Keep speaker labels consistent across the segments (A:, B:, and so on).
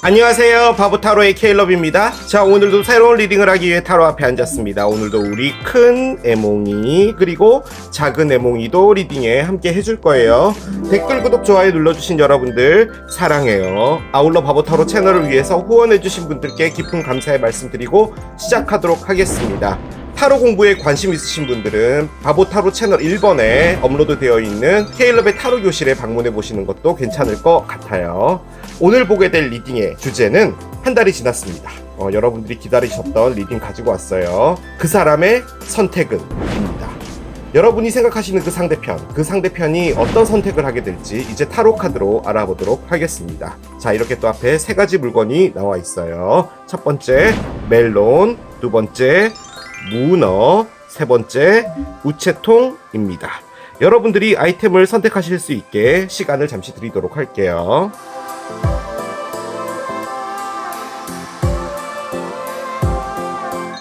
A: 안녕하세요, 바보타로의 케일럽입니다. 자, 오늘도 새로운 리딩을 하기 위해 타로 앞에 앉았습니다. 오늘도 우리 큰 애몽이 그리고 작은 애몽이도 리딩에 함께 해줄 거예요. 댓글, 구독, 좋아요 눌러주신 여러분들 사랑해요. 아울러 바보타로 채널을 위해서 후원해주신 분들께 깊은 감사의 말씀드리고 시작하도록 하겠습니다. 타로 공부에 관심 있으신 분들은 바보타로 채널 1번에 업로드 되어 있는 케일럽의 타로 교실에 방문해 보시는 것도 괜찮을 것 같아요. 오늘 보게 될 리딩의 주제는 한 달이 지났습니다. 여러분들이 기다리셨던 리딩 가지고 왔어요. 그 사람의 선택은 입니다. 여러분이 생각하시는 그 상대편이 어떤 선택을 하게 될지 이제 타로 카드로 알아보도록 하겠습니다. 자, 이렇게 또 앞에 세 가지 물건이 나와 있어요. 첫 번째 멜론, 두 번째 문어, 세 번째 우체통입니다. 여러분들이 아이템을 선택하실 수 있게 시간을 잠시 드리도록 할게요.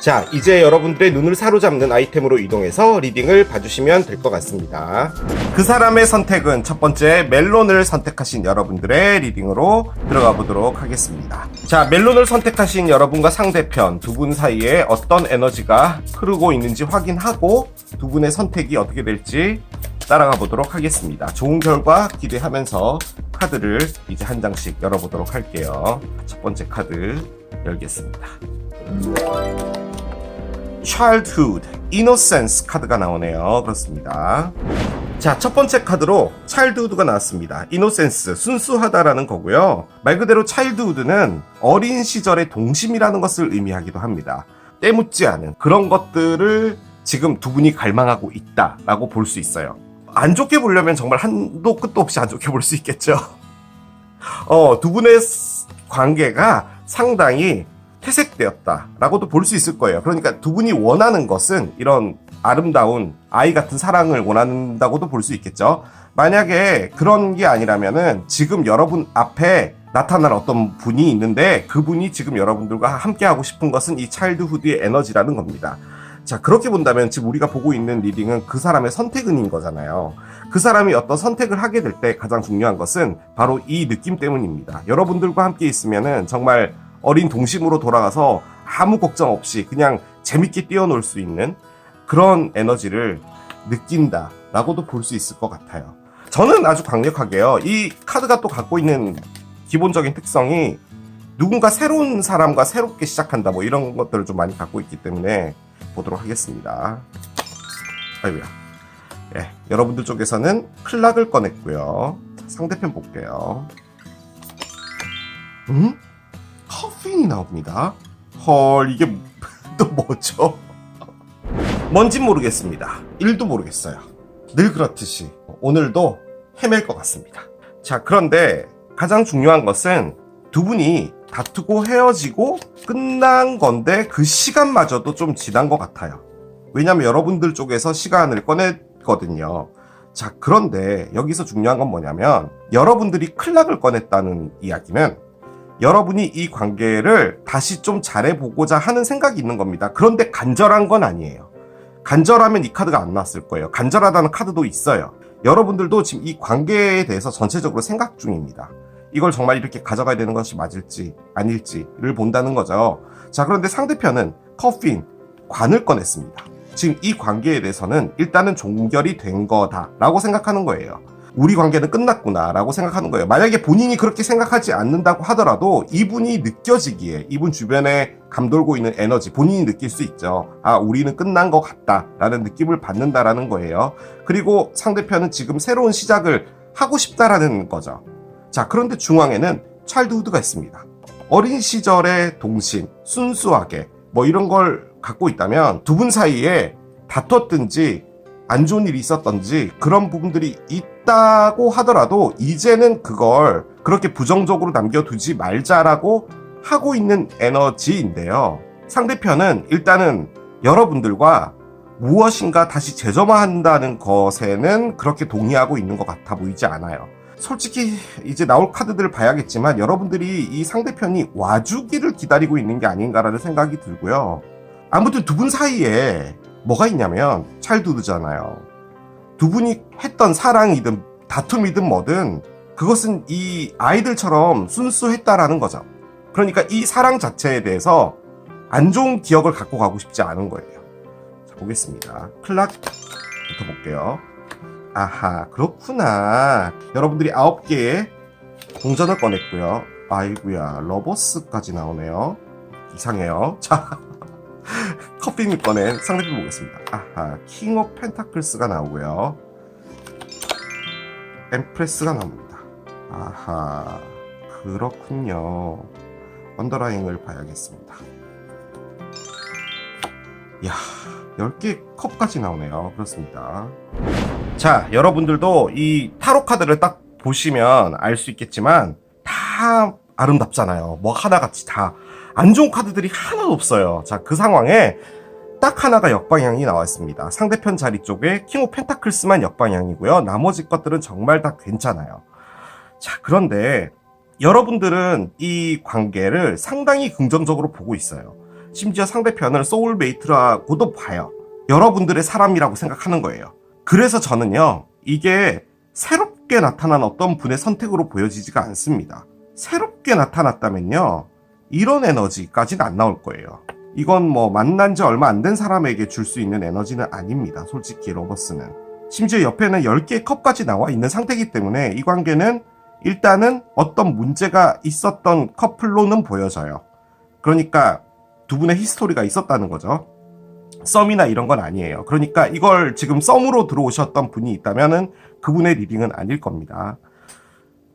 A: 자, 이제 여러분들의 눈을 사로잡는 아이템으로 이동해서 리딩을 봐주시면 될 것 같습니다. 그 사람의 선택은 첫 번째 멜론을 선택하신 여러분들의 리딩으로 들어가 보도록 하겠습니다. 자, 멜론을 선택하신 여러분과 상대편 두 분 사이에 어떤 에너지가 흐르고 있는지 확인하고 두 분의 선택이 어떻게 될지 따라가 보도록 하겠습니다. 좋은 결과 기대하면서 카드를 이제 한 장씩 열어보도록 할게요. 첫 번째 카드 열겠습니다. Childhood, Innocence 카드가 나오네요. 그렇습니다. 자, 첫 번째 카드로 Childhood가 나왔습니다. Innocence, 순수하다라는 거고요. 말 그대로 Childhood는 어린 시절의 동심이라는 것을 의미하기도 합니다. 때묻지 않은 그런 것들을 지금 두 분이 갈망하고 있다라고 볼 수 있어요. 안 좋게 보려면 정말 한도 끝도 없이 안 좋게 볼 수 있겠죠. 두 분의 관계가 상당히 퇴색되었다라고도 볼 수 있을 거예요. 그러니까 두 분이 원하는 것은 이런 아름다운 아이 같은 사랑을 원한다고도 볼 수 있겠죠. 만약에 그런 게 아니라면은 지금 여러분 앞에 나타날 어떤 분이 있는데 그분이 지금 여러분들과 함께 하고 싶은 것은 이 차일드후드의 에너지라는 겁니다. 자, 그렇게 본다면 지금 우리가 보고 있는 리딩은 그 사람의 선택은인 거잖아요. 그 사람이 어떤 선택을 하게 될 때 가장 중요한 것은 바로 이 느낌 때문입니다. 여러분들과 함께 있으면은 정말 어린 동심으로 돌아가서 아무 걱정 없이 그냥 재밌게 뛰어놀 수 있는 그런 에너지를 느낀다라고도 볼 수 있을 것 같아요. 저는 아주 강력하게요. 이 카드가 또 갖고 있는 기본적인 특성이 누군가 새로운 사람과 새롭게 시작한다 뭐 이런 것들을 좀 많이 갖고 있기 때문에 보도록 하겠습니다. 아이고야. 예, 여러분들 쪽에서는 클락을 꺼냈고요. 상대편 볼게요. 커핀이 나옵니다. 헐, 이게 또 뭐죠? 뭔진 모르겠습니다. 1도 모르겠어요. 늘 그렇듯이 오늘도 헤맬 것 같습니다. 자, 그런데 가장 중요한 것은 두 분이 다투고 헤어지고 끝난 건데 그 시간마저도 좀 지난 것 같아요. 왜냐면 여러분들 쪽에서 시간을 꺼냈거든요. 자, 그런데 여기서 중요한 건 뭐냐면 여러분들이 클락을 꺼냈다는 이야기는 여러분이 이 관계를 다시 좀 잘해보고자 하는 생각이 있는 겁니다. 그런데 간절한 건 아니에요. 간절하면 이 카드가 안 나왔을 거예요. 간절하다는 카드도 있어요. 여러분들도 지금 이 관계에 대해서 전체적으로 생각 중입니다. 이걸 정말 이렇게 가져가야 되는 것이 맞을지 아닐지를 본다는 거죠. 자, 그런데 상대편은 커핀, 관을 꺼냈습니다. 지금 이 관계에 대해서는 일단은 종결이 된 거다라고 생각하는 거예요. 우리 관계는 끝났구나 라고 생각하는 거예요. 만약에 본인이 그렇게 생각하지 않는다고 하더라도 이분이 느껴지기에 이분 주변에 감돌고 있는 에너지 본인이 느낄 수 있죠. 아, 우리는 끝난 것 같다 라는 느낌을 받는다라는 거예요. 그리고 상대편은 지금 새로운 시작을 하고 싶다라는 거죠. 자, 그런데 중앙에는 차일드후드가 있습니다. 어린 시절의 동심, 순수하게 뭐 이런 걸 갖고 있다면 두 분 사이에 다퉜든지 안 좋은 일이 있었던지 그런 부분들이 있다고 하더라도 이제는 그걸 그렇게 부정적으로 남겨두지 말자라고 하고 있는 에너지인데요. 상대편은 일단은 여러분들과 무엇인가 다시 재점화한다는 것에는 그렇게 동의하고 있는 것 같아 보이지 않아요. 솔직히 이제 나올 카드들을 봐야겠지만 여러분들이 이 상대편이 와주기를 기다리고 있는 게 아닌가라는 생각이 들고요. 아무튼 두 분 사이에 뭐가 있냐면 차일드후드잖아요. 두 분이 했던 사랑이든 다툼이든 뭐든 그것은 이 아이들처럼 순수했다라는 거죠. 그러니까 이 사랑 자체에 대해서 안 좋은 기억을 갖고 가고 싶지 않은 거예요. 자, 보겠습니다. 클락부터 볼게요. 아하, 그렇구나. 여러분들이 9개의 동전을 꺼냈고요. 아이구야, 러버스까지 나오네요. 이상해요. 자, 커피님 꺼낸 상대편 보겠습니다. 아하, 킹 오브 펜타클스가 나오고요. 엠프레스가 나옵니다. 아하, 그렇군요. 언더라인을 봐야겠습니다. 이야, 10개 컵까지 나오네요. 그렇습니다. 자, 여러분들도 이 타로 카드를 딱 보시면 알 수 있겠지만 다 아름답잖아요. 뭐 하나같이 다 안 좋은 카드들이 하나도 없어요. 자, 그 상황에 딱 하나가 역방향이 나왔습니다. 상대편 자리 쪽에 킹 오브 펜타클스만 역방향이고요. 나머지 것들은 정말 다 괜찮아요. 자, 그런데 여러분들은 이 관계를 상당히 긍정적으로 보고 있어요. 심지어 상대편을 소울메이트라고도 봐요. 여러분들의 사람이라고 생각하는 거예요. 그래서 저는요, 이게 새롭게 나타난 어떤 분의 선택으로 보여지지가 않습니다. 새롭게 나타났다면요, 이런 에너지까지는 안 나올 거예요. 이건 뭐 만난 지 얼마 안 된 사람에게 줄 수 있는 에너지는 아닙니다. 솔직히 러버스는. 심지어 옆에는 10개의 컵까지 나와 있는 상태이기 때문에 이 관계는 일단은 어떤 문제가 있었던 커플로는 보여져요. 그러니까 두 분의 히스토리가 있었다는 거죠. 썸이나 이런 건 아니에요. 그러니까 이걸 지금 썸으로 들어오셨던 분이 있다면은 그분의 리딩은 아닐 겁니다.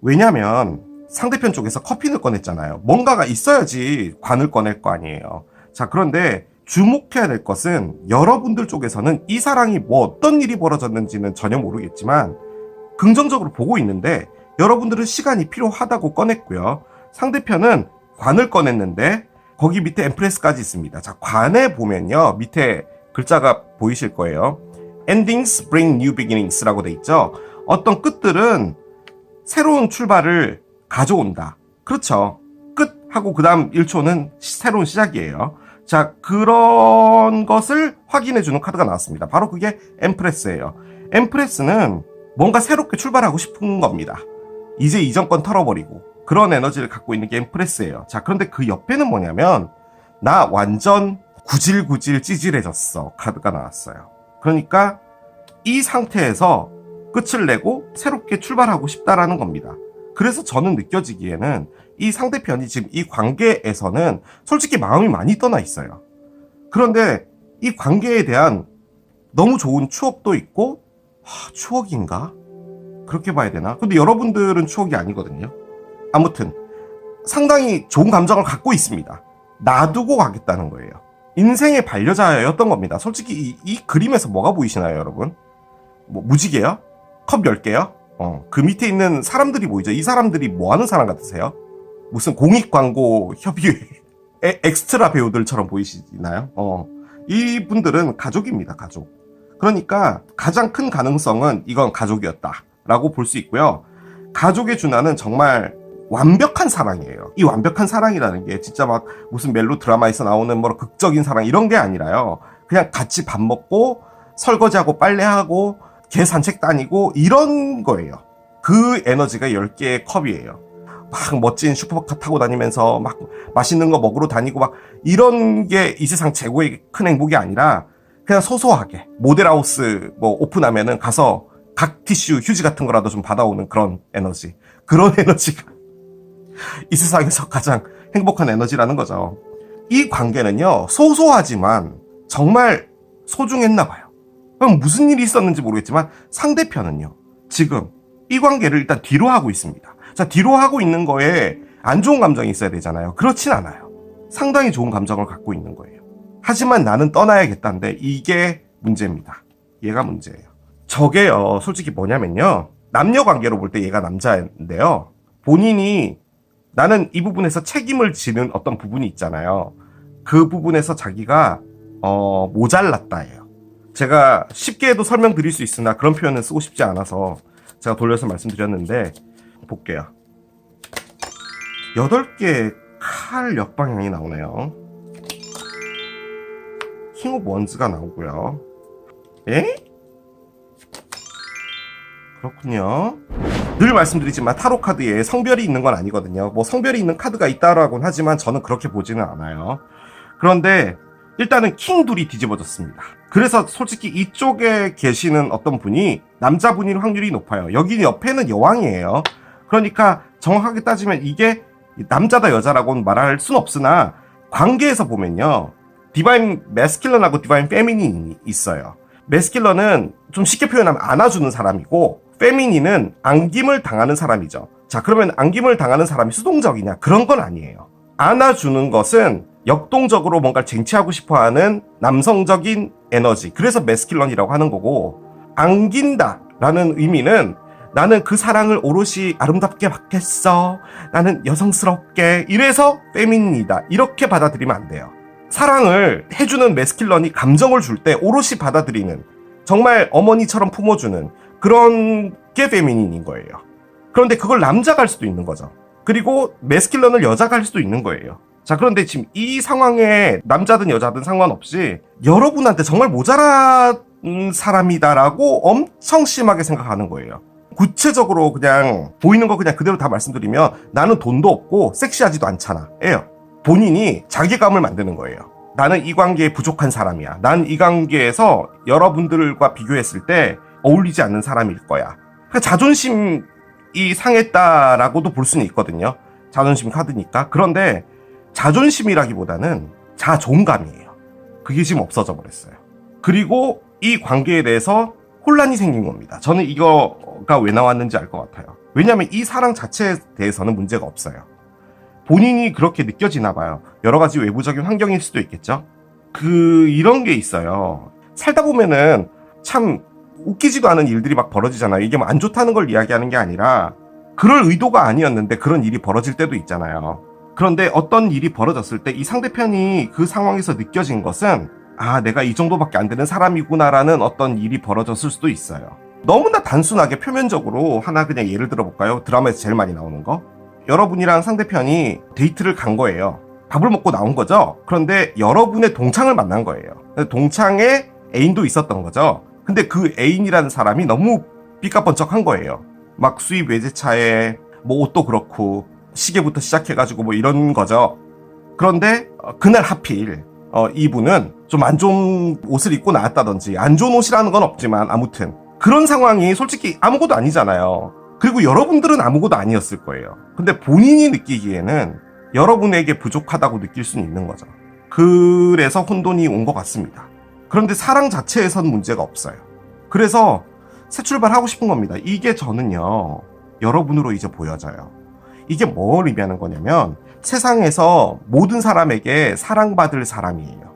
A: 왜냐면 상대편 쪽에서 커피를 꺼냈잖아요. 뭔가가 있어야지 관을 꺼낼 거 아니에요. 자, 그런데 주목해야 될 것은 여러분들 쪽에서는 이 사랑이 뭐 어떤 일이 벌어졌는지는 전혀 모르겠지만 긍정적으로 보고 있는데 여러분들은 시간이 필요하다고 꺼냈고요. 상대편은 관을 꺼냈는데 거기 밑에 엠프레스까지 있습니다. 자, 관에 보면요, 밑에 글자가 보이실 거예요. Endings bring new beginnings라고 돼 있죠. 어떤 끝들은 새로운 출발을 가져온다. 그렇죠. 끝 하고 그 다음 1초는 새로운 시작이에요. 자, 그런 것을 확인해주는 카드가 나왔습니다. 바로 그게 엠프레스예요. 엠프레스는 뭔가 새롭게 출발하고 싶은 겁니다. 이제 이전 건 털어버리고 그런 에너지를 갖고 있는 게 엠프레스예요. 자, 그런데 그 옆에는 뭐냐면 나 완전 구질구질 찌질해졌어 카드가 나왔어요. 그러니까 이 상태에서 끝을 내고 새롭게 출발하고 싶다라는 겁니다. 그래서 저는 느껴지기에는 이 상대편이 지금 이 관계에서는 솔직히 마음이 많이 떠나 있어요. 그런데 이 관계에 대한 너무 좋은 추억도 있고, 추억인가? 그렇게 봐야 되나? 근데 여러분들은 추억이 아니거든요. 아무튼 상당히 좋은 감정을 갖고 있습니다. 놔두고 가겠다는 거예요. 인생의 반려자였던 겁니다. 솔직히 이 그림에서 뭐가 보이시나요, 여러분? 뭐 무지개요? 컵 10개요? 그 밑에 있는 사람들이 보이죠? 이 사람들이 뭐 하는 사람 같으세요? 무슨 공익광고 협의회 엑스트라 배우들처럼 보이시나요? 이분들은 가족입니다, 가족. 그러니까 가장 큰 가능성은 이건 가족이었다라고 볼 수 있고요. 가족의 준하는 정말 완벽한 사랑이에요. 이 완벽한 사랑이라는 게 진짜 막 무슨 멜로 드라마에서 나오는 뭐 극적인 사랑 이런 게 아니라요. 그냥 같이 밥 먹고 설거지하고 빨래하고 개 산책 다니고 이런 거예요. 그 에너지가 10개의 컵이에요. 막 멋진 슈퍼카 타고 다니면서 막 맛있는 거 먹으러 다니고 막 이런 게 이 세상 최고의 큰 행복이 아니라 그냥 소소하게 모델하우스 뭐 오픈하면은 가서 각 티슈 휴지 같은 거라도 좀 받아오는 그런 에너지. 그런 에너지가 이 세상에서 가장 행복한 에너지라는 거죠. 이 관계는요, 소소하지만 정말 소중했나 봐요. 그럼 무슨 일이 있었는지 모르겠지만 상대편은요, 지금 이 관계를 일단 뒤로 하고 있습니다. 자, 뒤로 하고 있는 거에 안 좋은 감정이 있어야 되잖아요. 그렇진 않아요. 상당히 좋은 감정을 갖고 있는 거예요. 하지만 나는 떠나야겠다는데 이게 문제입니다. 얘가 문제예요. 저게요, 솔직히 뭐냐면요, 남녀 관계로 볼 때 얘가 남자인데요, 본인이 나는 이 부분에서 책임을 지는 어떤 부분이 있잖아요. 그 부분에서 자기가 모자랐다예요. 제가 쉽게 해도 설명드릴 수 있으나 그런 표현은 쓰고 싶지 않아서 제가 돌려서 말씀드렸는데, 볼게요. 8개의 칼 역방향이 나오네요. 킹 오브 원즈가 나오고요. 에? 그렇군요. 늘 말씀드리지만 타로 카드에 성별이 있는 건 아니거든요. 뭐 성별이 있는 카드가 있다라고는 하지만 저는 그렇게 보지는 않아요. 그런데 일단은 킹 둘이 뒤집어졌습니다. 그래서 솔직히 이쪽에 계시는 어떤 분이 남자분일 확률이 높아요. 여기 옆에는 여왕이에요. 그러니까 정확하게 따지면 이게 남자다 여자라고는 말할 순 없으나 관계에서 보면요. 디바인 매스큘런하고 디바인 페미닌이 있어요. 매스큘런은 좀 쉽게 표현하면 안아주는 사람이고 페미닌은 안김을 당하는 사람이죠. 자, 그러면 안김을 당하는 사람이 수동적이냐? 그런 건 아니에요. 안아주는 것은 역동적으로 뭔가를 쟁취하고 싶어하는 남성적인 에너지. 그래서 매스큘런이라고 하는 거고, 안긴다라는 의미는 나는 그 사랑을 오롯이 아름답게 받겠어. 나는 여성스럽게. 이래서 페미닌이다. 이렇게 받아들이면 안 돼요. 사랑을 해주는 매스큘런이 감정을 줄 때 오롯이 받아들이는, 정말 어머니처럼 품어주는 그런 게 페미닌인 거예요. 그런데 그걸 남자가 할 수도 있는 거죠. 그리고 매스큘런을 여자가 할 수도 있는 거예요. 자, 그런데 지금 이 상황에 남자든 여자든 상관없이 여러분한테 정말 모자란 사람이다라고 엄청 심하게 생각하는 거예요. 구체적으로 그냥 보이는 거 그냥 그대로 다 말씀드리면 나는 돈도 없고 섹시하지도 않잖아. 예요. 본인이 자괴감을 만드는 거예요. 나는 이 관계에 부족한 사람이야. 난 이 관계에서 여러분들과 비교했을 때 어울리지 않는 사람일 거야. 그러니까 자존심이 상했다라고도 볼 수는 있거든요. 자존심 카드니까. 그런데 자존심이라기보다는 자존감이에요. 그게 지금 없어져 버렸어요. 그리고 이 관계에 대해서 혼란이 생긴 겁니다. 저는 이거가 왜 나왔는지 알 것 같아요. 왜냐하면 이 사랑 자체에 대해서는 문제가 없어요. 본인이 그렇게 느껴지나 봐요. 여러 가지 외부적인 환경일 수도 있겠죠. 이런 게 있어요. 살다 보면은 참 웃기지도 않은 일들이 막 벌어지잖아요. 이게 뭐 안 좋다는 걸 이야기하는 게 아니라 그럴 의도가 아니었는데 그런 일이 벌어질 때도 있잖아요. 그런데 어떤 일이 벌어졌을 때 이 상대편이 그 상황에서 느껴진 것은 아, 내가 이 정도밖에 안 되는 사람이구나라는 어떤 일이 벌어졌을 수도 있어요. 너무나 단순하게 표면적으로 하나 그냥 예를 들어볼까요? 드라마에서 제일 많이 나오는 거. 여러분이랑 상대편이 데이트를 간 거예요. 밥을 먹고 나온 거죠. 그런데 여러분의 동창을 만난 거예요. 동창에 애인도 있었던 거죠. 근데 그 애인이라는 사람이 너무 삐까번쩍한 거예요. 막 수입 외제차에 뭐 옷도 그렇고 시계부터 시작해가지고 뭐 이런 거죠. 그런데 그날 하필 이분은 좀 안 좋은 옷을 입고 나왔다든지, 안 좋은 옷이라는 건 없지만 아무튼 그런 상황이 솔직히 아무것도 아니잖아요. 그리고 여러분들은 아무것도 아니었을 거예요. 근데 본인이 느끼기에는 여러분에게 부족하다고 느낄 수는 있는 거죠. 그래서 혼돈이 온 것 같습니다. 그런데 사랑 자체에선 문제가 없어요. 그래서 새 출발하고 싶은 겁니다. 이게 저는요, 여러분으로 이제 보여져요. 이게 뭘 의미하는 거냐면 세상에서 모든 사람에게 사랑받을 사람이에요.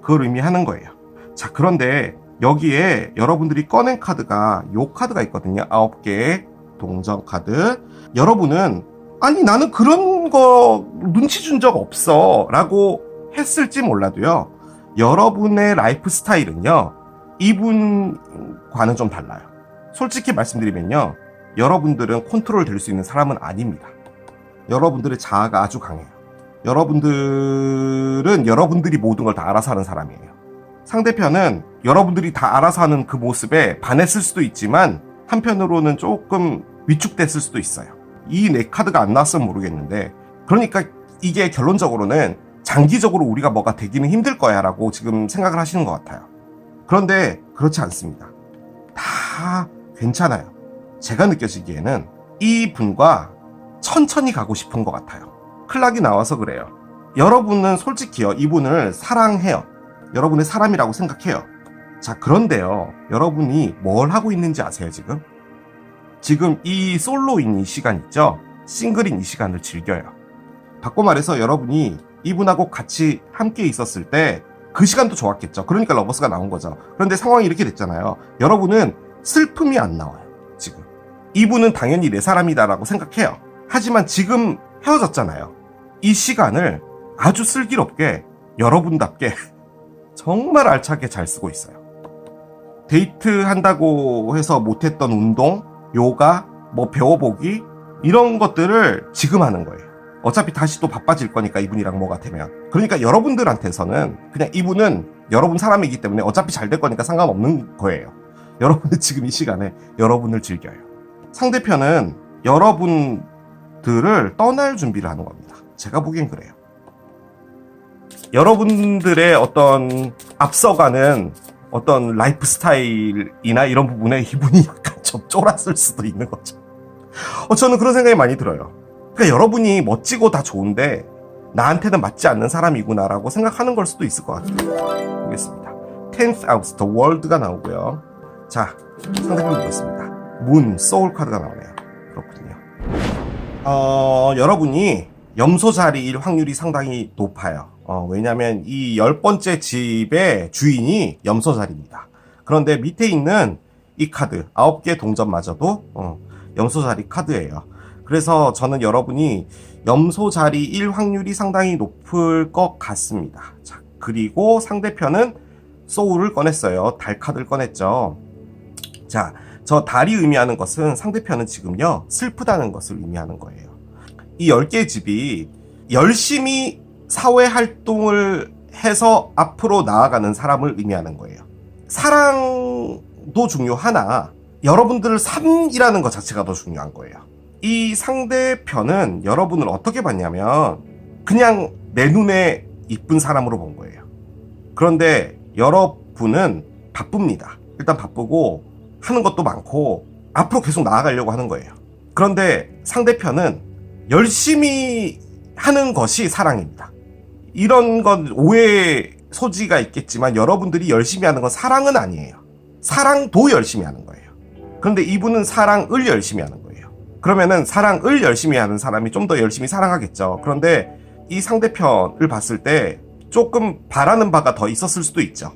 A: 그걸 의미하는 거예요. 자, 그런데 여기에 여러분들이 꺼낸 카드가 요 카드가 있거든요. 9개의 동전 카드. 여러분은 아니 나는 그런 거 눈치 준 적 없어 라고 했을지 몰라도요, 여러분의 라이프 스타일은요 이분과는 좀 달라요. 솔직히 말씀드리면요, 여러분들은 컨트롤 될 수 있는 사람은 아닙니다. 여러분들의 자아가 아주 강해요. 여러분들은 여러분들이 모든 걸 다 알아서 하는 사람이에요. 상대편은 여러분들이 다 알아서 하는 그 모습에 반했을 수도 있지만 한편으로는 조금 위축됐을 수도 있어요. 이 네 카드가 안 나왔으면 모르겠는데, 그러니까 이게 결론적으로는 장기적으로 우리가 뭐가 되기는 힘들 거야 라고 지금 생각을 하시는 것 같아요. 그런데 그렇지 않습니다. 다 괜찮아요. 제가 느껴지기에는 이 분과 천천히 가고 싶은 것 같아요. 클락이 나와서 그래요. 여러분은 솔직히요, 이분을 사랑해요. 여러분의 사람이라고 생각해요. 자, 그런데요, 여러분이 뭘 하고 있는지 아세요? 지금 이 솔로인 이 시간 있죠? 싱글인 이 시간을 즐겨요. 바꿔 말해서 여러분이 이분하고 같이 함께 있었을 때 그 시간도 좋았겠죠. 그러니까 러버스가 나온 거죠. 그런데 상황이 이렇게 됐잖아요. 여러분은 슬픔이 안 나와요. 지금 이분은 당연히 내 사람이다라고 생각해요. 하지만 지금 헤어졌잖아요. 이 시간을 아주 슬기롭게 여러분답게 정말 알차게 잘 쓰고 있어요. 데이트 한다고 해서 못했던 운동, 요가, 뭐 배워보기, 이런 것들을 지금 하는 거예요. 어차피 다시 또 바빠질 거니까, 이분이랑 뭐가 되면. 그러니까 여러분들한테서는 그냥 이분은 여러분 사람이기 때문에 어차피 잘 될 거니까 상관없는 거예요. 여러분은 지금 이 시간에 여러분을 즐겨요. 상대편은 여러분들을 떠날 준비를 하는 겁니다. 제가 보기엔 그래요. 여러분들의 어떤 앞서가는 어떤 라이프 스타일이나 이런 부분에 이분이 약간 좀 쫄았을 수도 있는 거죠. 저는 그런 생각이 많이 들어요. 그러니까 여러분이 멋지고 다 좋은데 나한테는 맞지 않는 사람이구나라고 생각하는 걸 수도 있을 것 같아요. 보겠습니다. 10th House, The World가 나오고요. 자, 상대편 보겠습니다. 문, 소울 카드가 나오네요. 그렇군요. 여러분이 염소 자리일 확률이 상당히 높아요. 왜냐면 이 10번째 집의 주인이 염소 자리입니다. 그런데 밑에 있는 이 카드, 9개 동전마저도 염소 자리 카드예요. 그래서 저는 여러분이 염소 자리일 확률이 상당히 높을 것 같습니다. 자, 그리고 상대편은 소울을 꺼냈어요. 달 카드를 꺼냈죠. 자, 저 달이 의미하는 것은 상대편은 지금요, 슬프다는 것을 의미하는 거예요. 이 10개의 집이 열심히 사회 활동을 해서 앞으로 나아가는 사람을 의미하는 거예요. 사랑도 중요하나 여러분들 삶이라는 것 자체가 더 중요한 거예요. 이 상대편은 여러분을 어떻게 봤냐면 그냥 내 눈에 이쁜 사람으로 본 거예요. 그런데 여러분은 바쁩니다. 일단 바쁘고 하는 것도 많고 앞으로 계속 나아가려고 하는 거예요. 그런데 상대편은 열심히 하는 것이 사랑입니다. 이런 건 오해 소지가 있겠지만 여러분들이 열심히 하는 건 사랑은 아니에요. 사랑도 열심히 하는 거예요. 그런데 이분은 사랑을 열심히 하는 거예요. 그러면은 사랑을 열심히 하는 사람이 좀 더 열심히 사랑하겠죠. 그런데 이 상대편을 봤을 때 조금 바라는 바가 더 있었을 수도 있죠.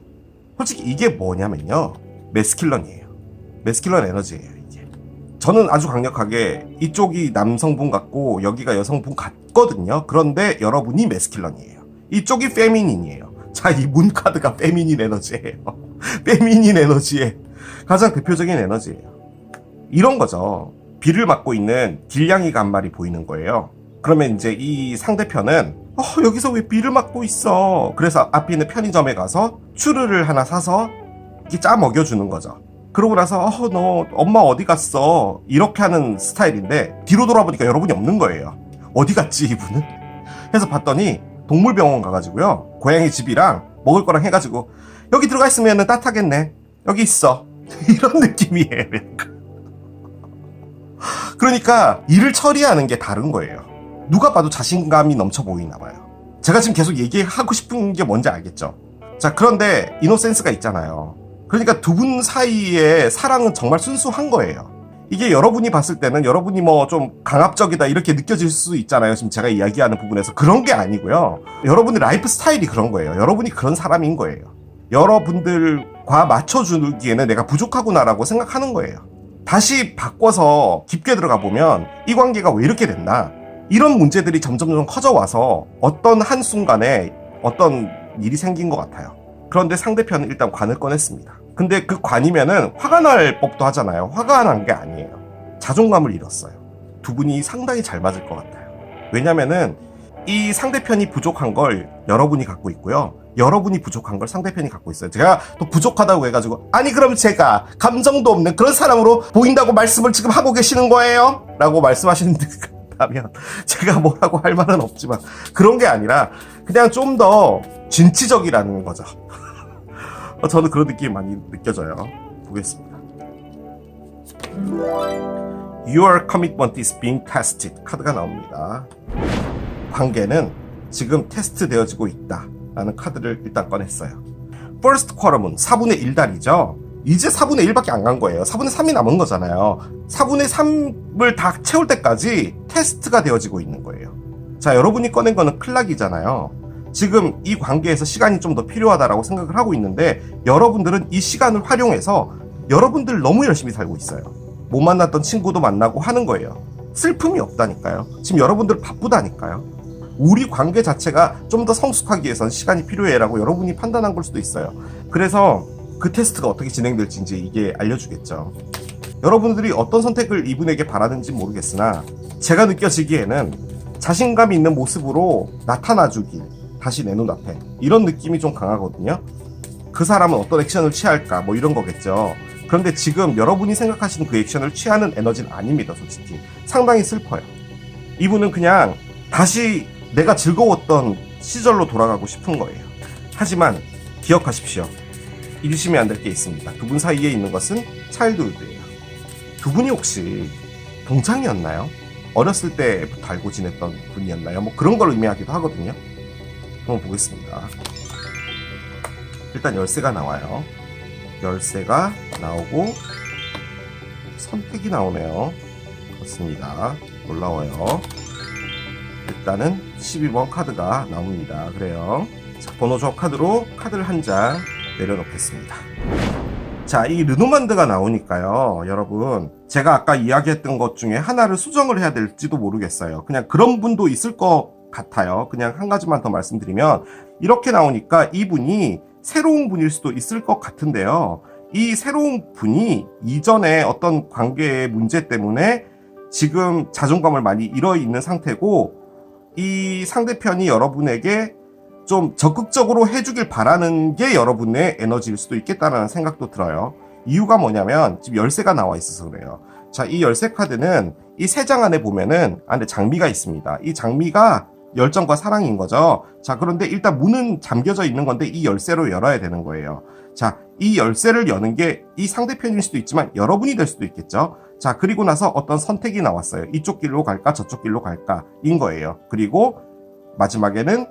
A: 솔직히 이게 뭐냐면요, 메스큘런이에요. 메스큘런 에너지예요. 이게 저는 아주 강력하게 이쪽이 남성분 같고 여기가 여성분 같거든요. 그런데 여러분이 메스큘런이에요. 이쪽이 페미닌이에요. 자, 이 문 카드가 페미닌 에너지예요. 페미닌 에너지의 가장 대표적인 에너지예요. 이런 거죠. 비를 맞고 있는 길냥이가 한 마리 보이는 거예요. 그러면 이제 이 상대편은 여기서 왜 비를 맞고 있어? 그래서 앞에 있는 편의점에 가서 추르를 하나 사서 이렇게 짜 먹여주는 거죠. 그러고 나서 너 엄마 어디 갔어? 이렇게 하는 스타일인데 뒤로 돌아보니까 여러분이 없는 거예요. 어디 갔지 이분은? 해서 봤더니 동물병원 가가지고요, 고양이 집이랑 먹을 거랑 해가지고 여기 들어가 있으면 따뜻하겠네, 여기 있어, 이런 느낌이에요. 그러니까 일을 처리하는 게 다른 거예요. 누가 봐도 자신감이 넘쳐 보이나 봐요. 제가 지금 계속 얘기하고 싶은 게 뭔지 알겠죠? 자, 그런데 이노센스가 있잖아요. 그러니까 두 분 사이의 사랑은 정말 순수한 거예요. 이게 여러분이 봤을 때는 여러분이 뭐 좀 강압적이다 이렇게 느껴질 수 있잖아요. 지금 제가 이야기하는 부분에서 그런 게 아니고요. 여러분의 라이프 스타일이 그런 거예요. 여러분이 그런 사람인 거예요. 여러분들과 맞춰주기에는 내가 부족하구나라고 생각하는 거예요. 다시 바꿔서 깊게 들어가 보면 이 관계가 왜 이렇게 됐나, 이런 문제들이 점점 커져와서 어떤 한순간에 어떤 일이 생긴 것 같아요. 그런데 상대편은 일단 관을 꺼냈습니다. 근데 그 관이면은 화가 날 법도 하잖아요. 화가 난 게 아니에요. 자존감을 잃었어요. 두 분이 상당히 잘 맞을 것 같아요. 왜냐면은 이 상대편이 부족한 걸 여러분이 갖고 있고요, 여러분이 부족한 걸 상대편이 갖고 있어요. 제가 또 부족하다고 해가지고 아니 그럼 제가 감정도 없는 그런 사람으로 보인다고 말씀을 지금 하고 계시는 거예요? 라고 말씀하시는데 하면 제가 뭐라고 할 말은 없지만 그런 게 아니라 그냥 좀 더 진취적이라는 거죠. 저는 그런 느낌이 많이 느껴져요. 보겠습니다. Your commitment is being tested 카드가 나옵니다. 관계는 지금 테스트 되어지고 있다 라는 카드를 일단 꺼냈어요. First Quarter문 4분의 1달이죠. 이제 4분의 1밖에 안 간 거예요. 4분의 3이 남은 거잖아요. 4분의 3을 다 채울 때까지 테스트가 되어지고 있는 거예요. 자, 여러분이 꺼낸 거는 클락이잖아요. 지금 이 관계에서 시간이 좀 더 필요하다라고 생각을 하고 있는데 여러분들은 이 시간을 활용해서 여러분들 너무 열심히 살고 있어요. 못 만났던 친구도 만나고 하는 거예요. 슬픔이 없다니까요. 지금 여러분들 바쁘다니까요. 우리 관계 자체가 좀 더 성숙하기 위해서는 시간이 필요해라고 여러분이 판단한 걸 수도 있어요. 그래서 그 테스트가 어떻게 진행될지 이제 이게 알려주겠죠. 여러분들이 어떤 선택을 이분에게 바라는지 모르겠으나 제가 느껴지기에는 자신감 있는 모습으로 나타나주길, 다시 내 눈앞에, 이런 느낌이 좀 강하거든요. 그 사람은 어떤 액션을 취할까 뭐 이런 거겠죠. 그런데 지금 여러분이 생각하시는 그 액션을 취하는 에너지는 아닙니다. 솔직히 상당히 슬퍼요. 이분은 그냥 다시 내가 즐거웠던 시절로 돌아가고 싶은 거예요. 하지만 기억하십시오. 잊으시면 안 될 게 있습니다. 두 분 사이에 있는 것은 차일드후드예요. 두 분이 혹시 동창이었나요? 어렸을 때부터 알고 지냈던 분이었나요? 뭐 그런 걸 의미하기도 하거든요. 한번 보겠습니다. 일단 열쇠가 나와요. 열쇠가 나오고 선택이 나오네요. 그렇습니다. 놀라워요. 일단은 12번 카드가 나옵니다. 그래요. 자, 번호 조합 카드로 카드를 한 장 내려놓겠습니다. 자, 이 르노만드가 나오니까요. 여러분, 제가 아까 이야기했던 것 중에 하나를 수정을 해야 될지도 모르겠어요. 그냥 그런 분도 있을 것 같아요. 그냥 한 가지만 더 말씀드리면 이렇게 나오니까 이분이 새로운 분일 수도 있을 것 같은데요. 이 새로운 분이 이전에 어떤 관계의 문제 때문에 지금 자존감을 많이 잃어있는 상태고 이 상대편이 여러분에게 좀 적극적으로 해주길 바라는 게 여러분의 에너지일 수도 있겠다는 생각도 들어요. 이유가 뭐냐면 지금 열쇠가 나와 있어서 그래요. 자, 이 열쇠 카드는 이 세 장 안에 보면은 안에 장미가 있습니다. 이 장미가 열정과 사랑인 거죠. 자, 그런데 일단 문은 잠겨져 있는 건데 이 열쇠로 열어야 되는 거예요. 자, 이 열쇠를 여는 게 이 상대편일 수도 있지만 여러분이 될 수도 있겠죠. 자, 그리고 나서 어떤 선택이 나왔어요. 이쪽 길로 갈까 저쪽 길로 갈까 인 거예요. 그리고 마지막에는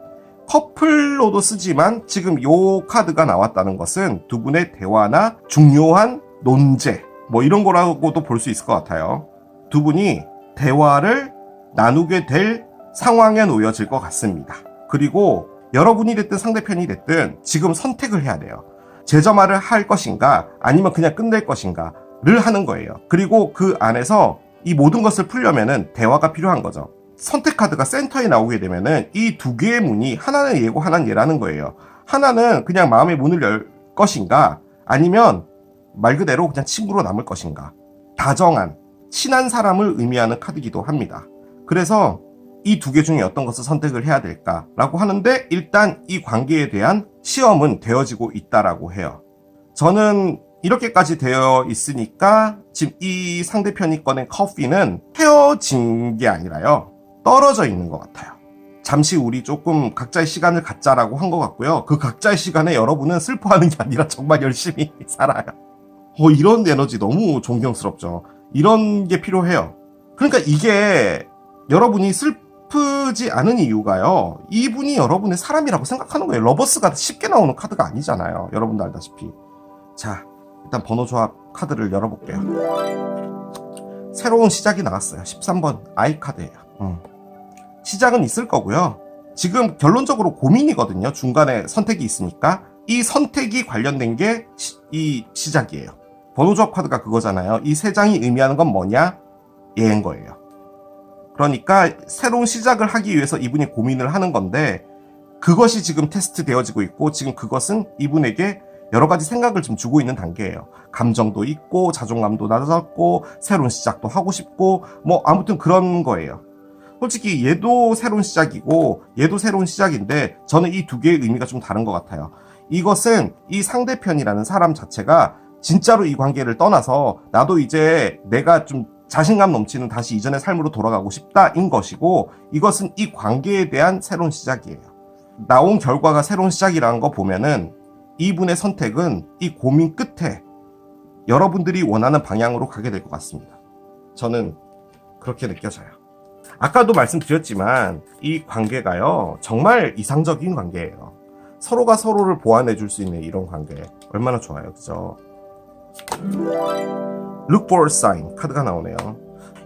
A: 커플로도 쓰지만 지금 요 카드가 나왔다는 것은 두 분의 대화나 중요한 논제 뭐 이런 거라고도 볼 수 있을 것 같아요. 두 분이 대화를 나누게 될 상황에 놓여질 것 같습니다. 그리고 여러분이 됐든 상대편이 됐든 지금 선택을 해야 돼요. 재점화를 할 것인가 아니면 그냥 끝낼 것인가를 하는 거예요. 그리고 그 안에서 이 모든 것을 풀려면은 대화가 필요한 거죠. 선택 카드가 센터에 나오게 되면은 이 두 개의 문이 하나는 얘고 하나는 얘라는 거예요. 하나는 그냥 마음의 문을 열 것인가 아니면 말 그대로 그냥 친구로 남을 것인가. 다정한 친한 사람을 의미하는 카드이기도 합니다. 그래서 이 두 개 중에 어떤 것을 선택을 해야 될까라고 하는데 일단 이 관계에 대한 시험은 되어지고 있다라고 해요. 저는 이렇게까지 되어 있으니까 지금 이 상대편이 꺼낸 커피는 헤어진 게 아니라요. 떨어져 있는 것 같아요. 잠시 우리 조금 각자의 시간을 갖자라고 한 것 같고요. 그 각자의 시간에 여러분은 슬퍼하는 게 아니라 정말 열심히 살아요. 이런 에너지 너무 존경스럽죠. 이런 게 필요해요. 그러니까 이게 여러분이 슬프지 않은 이유가요. 이분이 여러분의 사람이라고 생각하는 거예요. 러버스가 쉽게 나오는 카드가 아니잖아요. 여러분도 알다시피. 자, 일단 번호 조합 카드를 열어볼게요. 새로운 시작이 나왔어요. 13번 아이 카드예요. 시작은 있을 거고요. 지금 결론적으로 고민이거든요. 중간에 선택이 있으니까 이 선택이 관련된 게 이 시작이에요. 번호 조합 카드가 그거잖아요. 이 세 장이 의미하는 건 뭐냐? 얘인 거예요. 그러니까 새로운 시작을 하기 위해서 이분이 고민을 하는 건데 그것이 지금 테스트 되어지고 있고 지금 그것은 이분에게 여러 가지 생각을 좀 주고 있는 단계예요. 감정도 있고 자존감도 낮았고 새로운 시작도 하고 싶고 뭐 아무튼 그런 거예요. 솔직히 얘도 새로운 시작이고 얘도 새로운 시작인데 저는 이 두 개의 의미가 좀 다른 것 같아요. 이것은 이 상대편이라는 사람 자체가 진짜로 이 관계를 떠나서 나도 이제 내가 좀 자신감 넘치는 다시 이전의 삶으로 돌아가고 싶다인 것이고 이것은 이 관계에 대한 새로운 시작이에요. 나온 결과가 새로운 시작이라는 거 보면은 이분의 선택은 이 고민 끝에 여러분들이 원하는 방향으로 가게 될 것 같습니다. 저는 그렇게 느껴져요. 아까도 말씀드렸지만 이 관계가요 정말 이상적인 관계예요. 서로가 서로를 보완해 줄 수 있는 이런 관계 얼마나 좋아요, 그죠? Look for a sign 카드가 나오네요.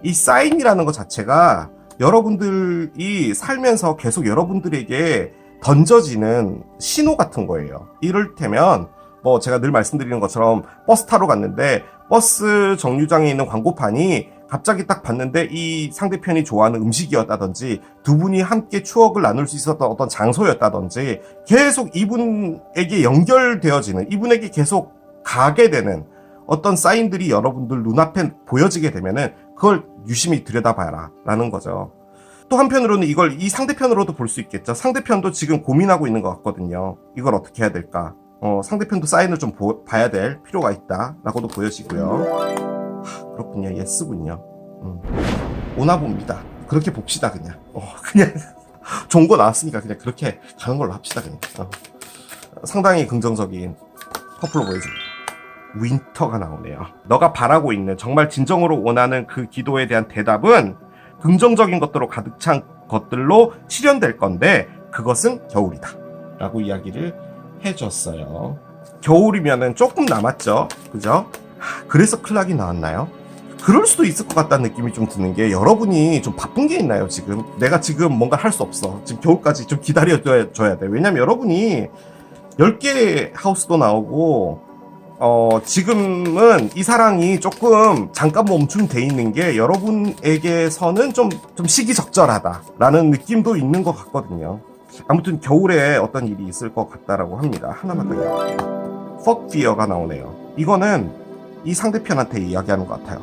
A: 이 사인이라는 것 자체가 여러분들이 살면서 계속 여러분들에게 던져지는 신호 같은 거예요. 이를테면 뭐 제가 늘 말씀드리는 것처럼 버스 타러 갔는데 버스 정류장에 있는 광고판이 갑자기 딱 봤는데 이 상대편이 좋아하는 음식이었다든지 두 분이 함께 추억을 나눌 수 있었던 어떤 장소였다든지 계속 이분에게 연결되어지는 이분에게 계속 가게 되는 어떤 사인들이 여러분들 눈앞에 보여지게 되면은 그걸 유심히 들여다봐라 라는 거죠. 또 한편으로는 이걸 이 상대편으로도 볼 수 있겠죠. 상대편도 지금 고민하고 있는 것 같거든요. 이걸 어떻게 해야 될까? 상대편도 사인을 좀 봐야 될 필요가 있다라고도 보여지고요. 그렇군요. 예스군요. 오나 봅니다. 그렇게 봅시다 그냥. 그냥 좋은 거 나왔으니까 그냥 그렇게 가는 걸로 합시다 그냥. 상당히 긍정적인 커플로 보여집니다. 윈터가 나오네요. 너가 바라고 있는 정말 진정으로 원하는 그 기도에 대한 대답은 긍정적인 것들로 가득 찬 것들로 실현될 건데 그것은 겨울이다 라고 이야기를 해줬어요. 겨울이면은 조금 남았죠, 그죠? 그래서 클락이 나왔나요? 그럴 수도 있을 것 같다는 느낌이 좀 드는 게, 여러분이 좀 바쁜 게 있나요 지금? 내가 지금 뭔가 할 수 없어, 지금 겨울까지 좀 기다려줘야 돼. 왜냐면 여러분이 10개 하우스도 나오고 지금은 이 사랑이 조금 잠깐 멈춤돼 있는 게 여러분에게서는 좀 시기적절하다라는 느낌도 있는 것 같거든요. 아무튼 겨울에 어떤 일이 있을 것 같다라고 합니다. 하나만 더 이야기할게요. Fuck fear가 나오네요. 이거는 이 상대편한테 이야기하는 것 같아요.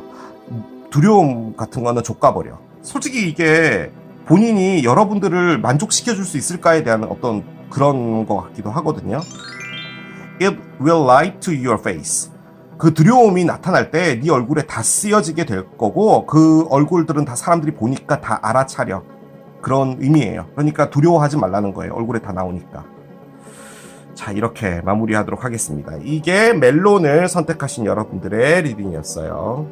A: 두려움 같은 거는 족가버려. 솔직히 이게 본인이 여러분들을 만족시켜줄 수 있을까에 대한 어떤 그런 것 같기도 하거든요. It will lie to your face. 그 두려움이 나타날 때 네 얼굴에 다 쓰여지게 될 거고, 그 얼굴들은 다 사람들이 보니까 다 알아차려. 그런 의미예요. 그러니까 두려워하지 말라는 거예요. 얼굴에 다 나오니까. 자, 이렇게 마무리하도록 하겠습니다. 이게 멜론을 선택하신 여러분들의 리딩이었어요.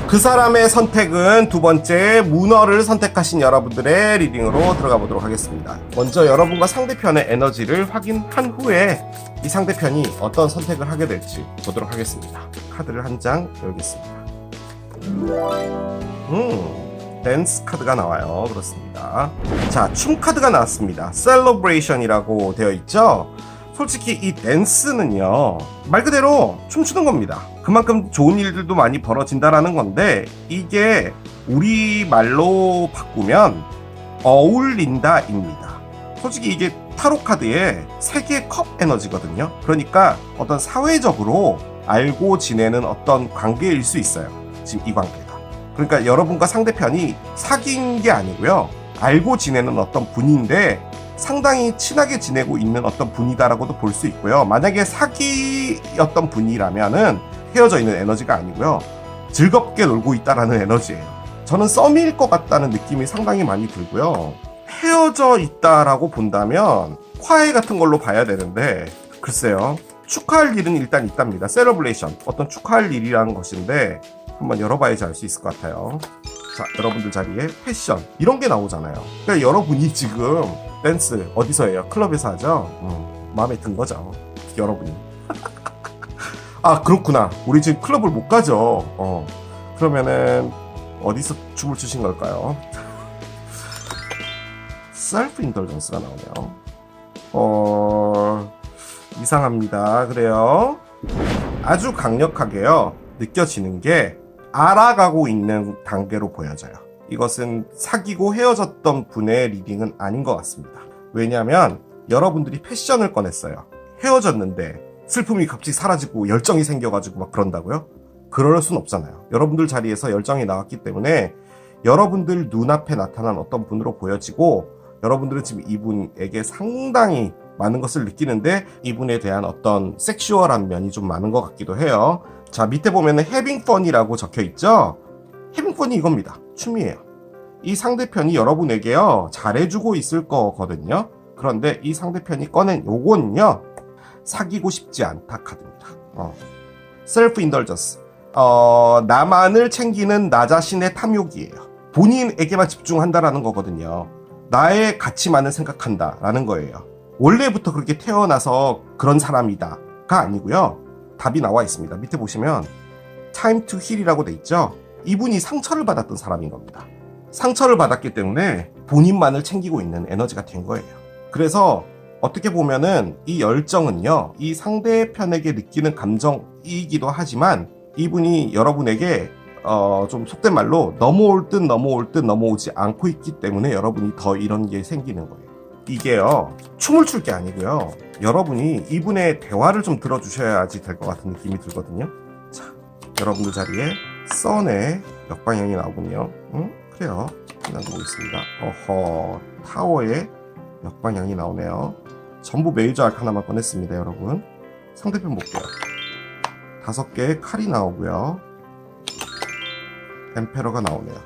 A: 그 사람의 선택은 두 번째 문어를 선택하신 여러분들의 리딩으로 들어가 보도록 하겠습니다. 먼저 여러분과 상대편의 에너지를 확인한 후에 이 상대편이 어떤 선택을 하게 될지 보도록 하겠습니다. 카드를 한 장 열겠습니다. 댄스 카드가 나와요. 그렇습니다. 자, 춤 카드가 나왔습니다. 셀러브레이션이라고 되어 있죠. 솔직히 이 댄스는요, 말 그대로 춤추는 겁니다. 그만큼 좋은 일들도 많이 벌어진다라는 건데, 이게 우리말로 바꾸면 어울린다입니다. 솔직히 이게 타로 카드의 세계의 컵 에너지거든요. 그러니까 어떤 사회적으로 알고 지내는 어떤 관계일 수 있어요. 지금 이 관계가. 그러니까 여러분과 상대편이 사귄 게 아니고요, 알고 지내는 어떤 분인데 상당히 친하게 지내고 있는 어떤 분이다라고도 볼 수 있고요. 만약에 사귀었던 분이라면은 헤어져 있는 에너지가 아니고요, 즐겁게 놀고 있다라는 에너지예요. 저는 썸일 것 같다는 느낌이 상당히 많이 들고요. 헤어져 있다라고 본다면 화해 같은 걸로 봐야 되는데, 글쎄요, 축하할 일은 일단 있답니다. 셀러브레이션, 어떤 축하할 일이라는 것인데 한번 열어봐야지 알 수 있을 것 같아요. 자, 여러분들 자리에 패션 이런 게 나오잖아요. 그러니까 여러분이 지금 댄스 어디서 해요? 클럽에서 하죠? 마음에 든 거죠, 여러분이. 아, 그렇구나. 우리 지금 클럽을 못 가죠. 그러면은 어디서 춤을 추신 걸까요? 셀프 인덜전스가 나오네요. 이상합니다. 그래요. 아주 강력하게요, 느껴지는 게 알아가고 있는 단계로 보여져요. 이것은 사귀고 헤어졌던 분의 리딩은 아닌 것 같습니다. 왜냐하면 여러분들이 패션을 꺼냈어요. 헤어졌는데 슬픔이 갑자기 사라지고 열정이 생겨가지고 막 그런다고요? 그럴 순 없잖아요. 여러분들 자리에서 열정이 나왔기 때문에 여러분들 눈앞에 나타난 어떤 분으로 보여지고, 여러분들은 지금 이분에게 상당히 많은 것을 느끼는데 이분에 대한 어떤 섹슈얼한 면이 좀 많은 것 같기도 해요. 자, 밑에 보면은 having fun이라고 적혀 있죠? having fun이 이겁니다. 춤이에요. 이 상대편이 여러분에게요, 잘해주고 있을 거거든요. 그런데 이 상대편이 꺼낸 요거는요, 사귀고 싶지 않다 카드입니다. self indulgence. 나만을 챙기는 나 자신의 탐욕이에요. 본인에게만 집중한다라는 거거든요. 나의 가치만을 생각한다라는 거예요. 원래부터 그렇게 태어나서 그런 사람이다가 아니고요. 답이 나와 있습니다. 밑에 보시면 time to heal이라고 돼 있죠. 이분이 상처를 받았던 사람인 겁니다. 상처를 받았기 때문에 본인만을 챙기고 있는 에너지가 된 거예요. 그래서 어떻게 보면은 이 열정은요, 이 상대편에게 느끼는 감정이기도 하지만 이분이 여러분에게 좀 속된 말로 넘어올 듯 넘어오지 않고 있기 때문에 여러분이 더 이런 게 생기는 거예요. 이게요, 춤을 출 게 아니고요, 여러분이 이분의 대화를 좀 들어주셔야지 될 것 같은 느낌이 들거든요. 자, 여러분들 자리에 썬의 역방향이 나오군요. 그래요. 그냥 보겠습니다. 타워의 역방향이 나오네요. 전부 메이저 아카나만 꺼냈습니다, 여러분. 상대편 볼게요. 5개의 칼이 나오고요. 엠페러가 나오네요.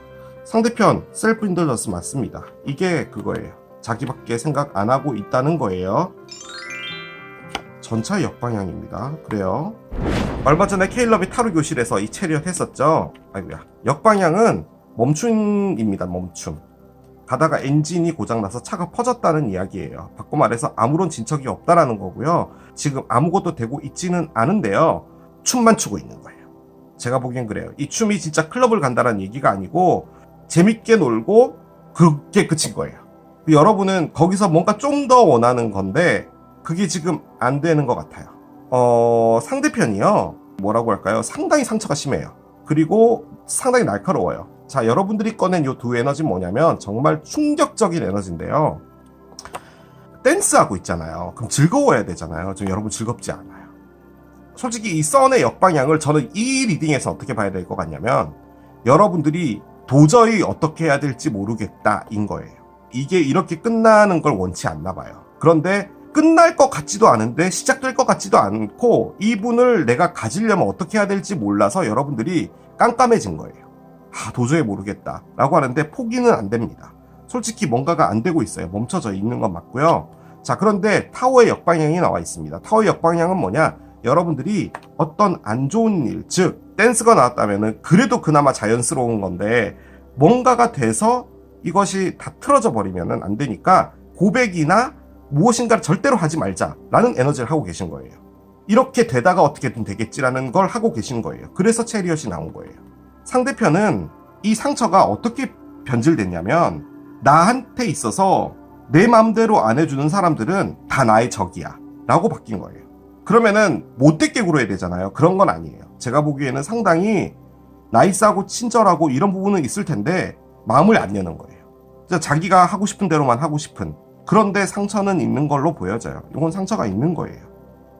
A: 상대편 셀프 인더전스 맞습니다. 이게 그거예요. 자기밖에 생각 안 하고 있다는 거예요. 전차 역방향입니다. 그래요. 얼마 전에 케일럽이 타로 교실에서 이 체리엇 했었죠. 아이고야. 역방향은 멈춤입니다. 멈춤. 가다가 엔진이 고장나서 차가 퍼졌다는 이야기예요. 바꿔 말해서 아무런 진척이 없다라는 거고요. 지금 아무것도 되고 있지는 않은데요. 춤만 추고 있는 거예요. 제가 보기엔 그래요. 이 춤이 진짜 클럽을 간다는 얘기가 아니고 재밌게 놀고 그게 끝인 거예요. 여러분은 거기서 뭔가 좀 더 원하는 건데 그게 지금 안 되는 것 같아요. 상대편이요. 뭐라고 할까요? 상당히 상처가 심해요. 그리고 상당히 날카로워요. 자, 여러분들이 꺼낸 이 두 에너지는 뭐냐면 정말 충격적인 에너지인데요. 댄스하고 있잖아요. 그럼 즐거워야 되잖아요. 지금 여러분 즐겁지 않아요. 솔직히 이 썬의 역방향을 저는 이 리딩에서 어떻게 봐야 될 것 같냐면 여러분들이 도저히 어떻게 해야 될지 모르겠다인 거예요. 이게 이렇게 끝나는 걸 원치 않나 봐요. 그런데 끝날 것 같지도 않은데 시작될 것 같지도 않고 이분을 내가 가지려면 어떻게 해야 될지 몰라서 여러분들이 깜깜해진 거예요. 도저히 모르겠다 라고 하는데 포기는 안 됩니다. 솔직히 뭔가가 안 되고 있어요. 멈춰져 있는 건 맞고요. 자, 그런데 타워의 역방향이 나와 있습니다. 타워의 역방향은 뭐냐? 여러분들이 어떤 안 좋은 일, 즉 댄스가 나왔다면은 그래도 그나마 자연스러운 건데 뭔가가 돼서 이것이 다 틀어져 버리면은 안 되니까 고백이나 무엇인가를 절대로 하지 말자라는 에너지를 하고 계신 거예요. 이렇게 되다가 어떻게든 되겠지라는 걸 하고 계신 거예요. 그래서 체리엇이 나온 거예요. 상대편은 이 상처가 어떻게 변질됐냐면 나한테 있어서 내 맘대로 안 해주는 사람들은 다 나의 적이야 라고 바뀐 거예요. 그러면은 못되게 굴어야 되잖아요. 그런 건 아니에요. 제가 보기에는 상당히 나이스하고 친절하고 이런 부분은 있을 텐데 마음을 안 여는 거예요. 자기가 하고 싶은 대로만 하고 싶은, 그런데 상처는 있는 걸로 보여져요. 이건 상처가 있는 거예요.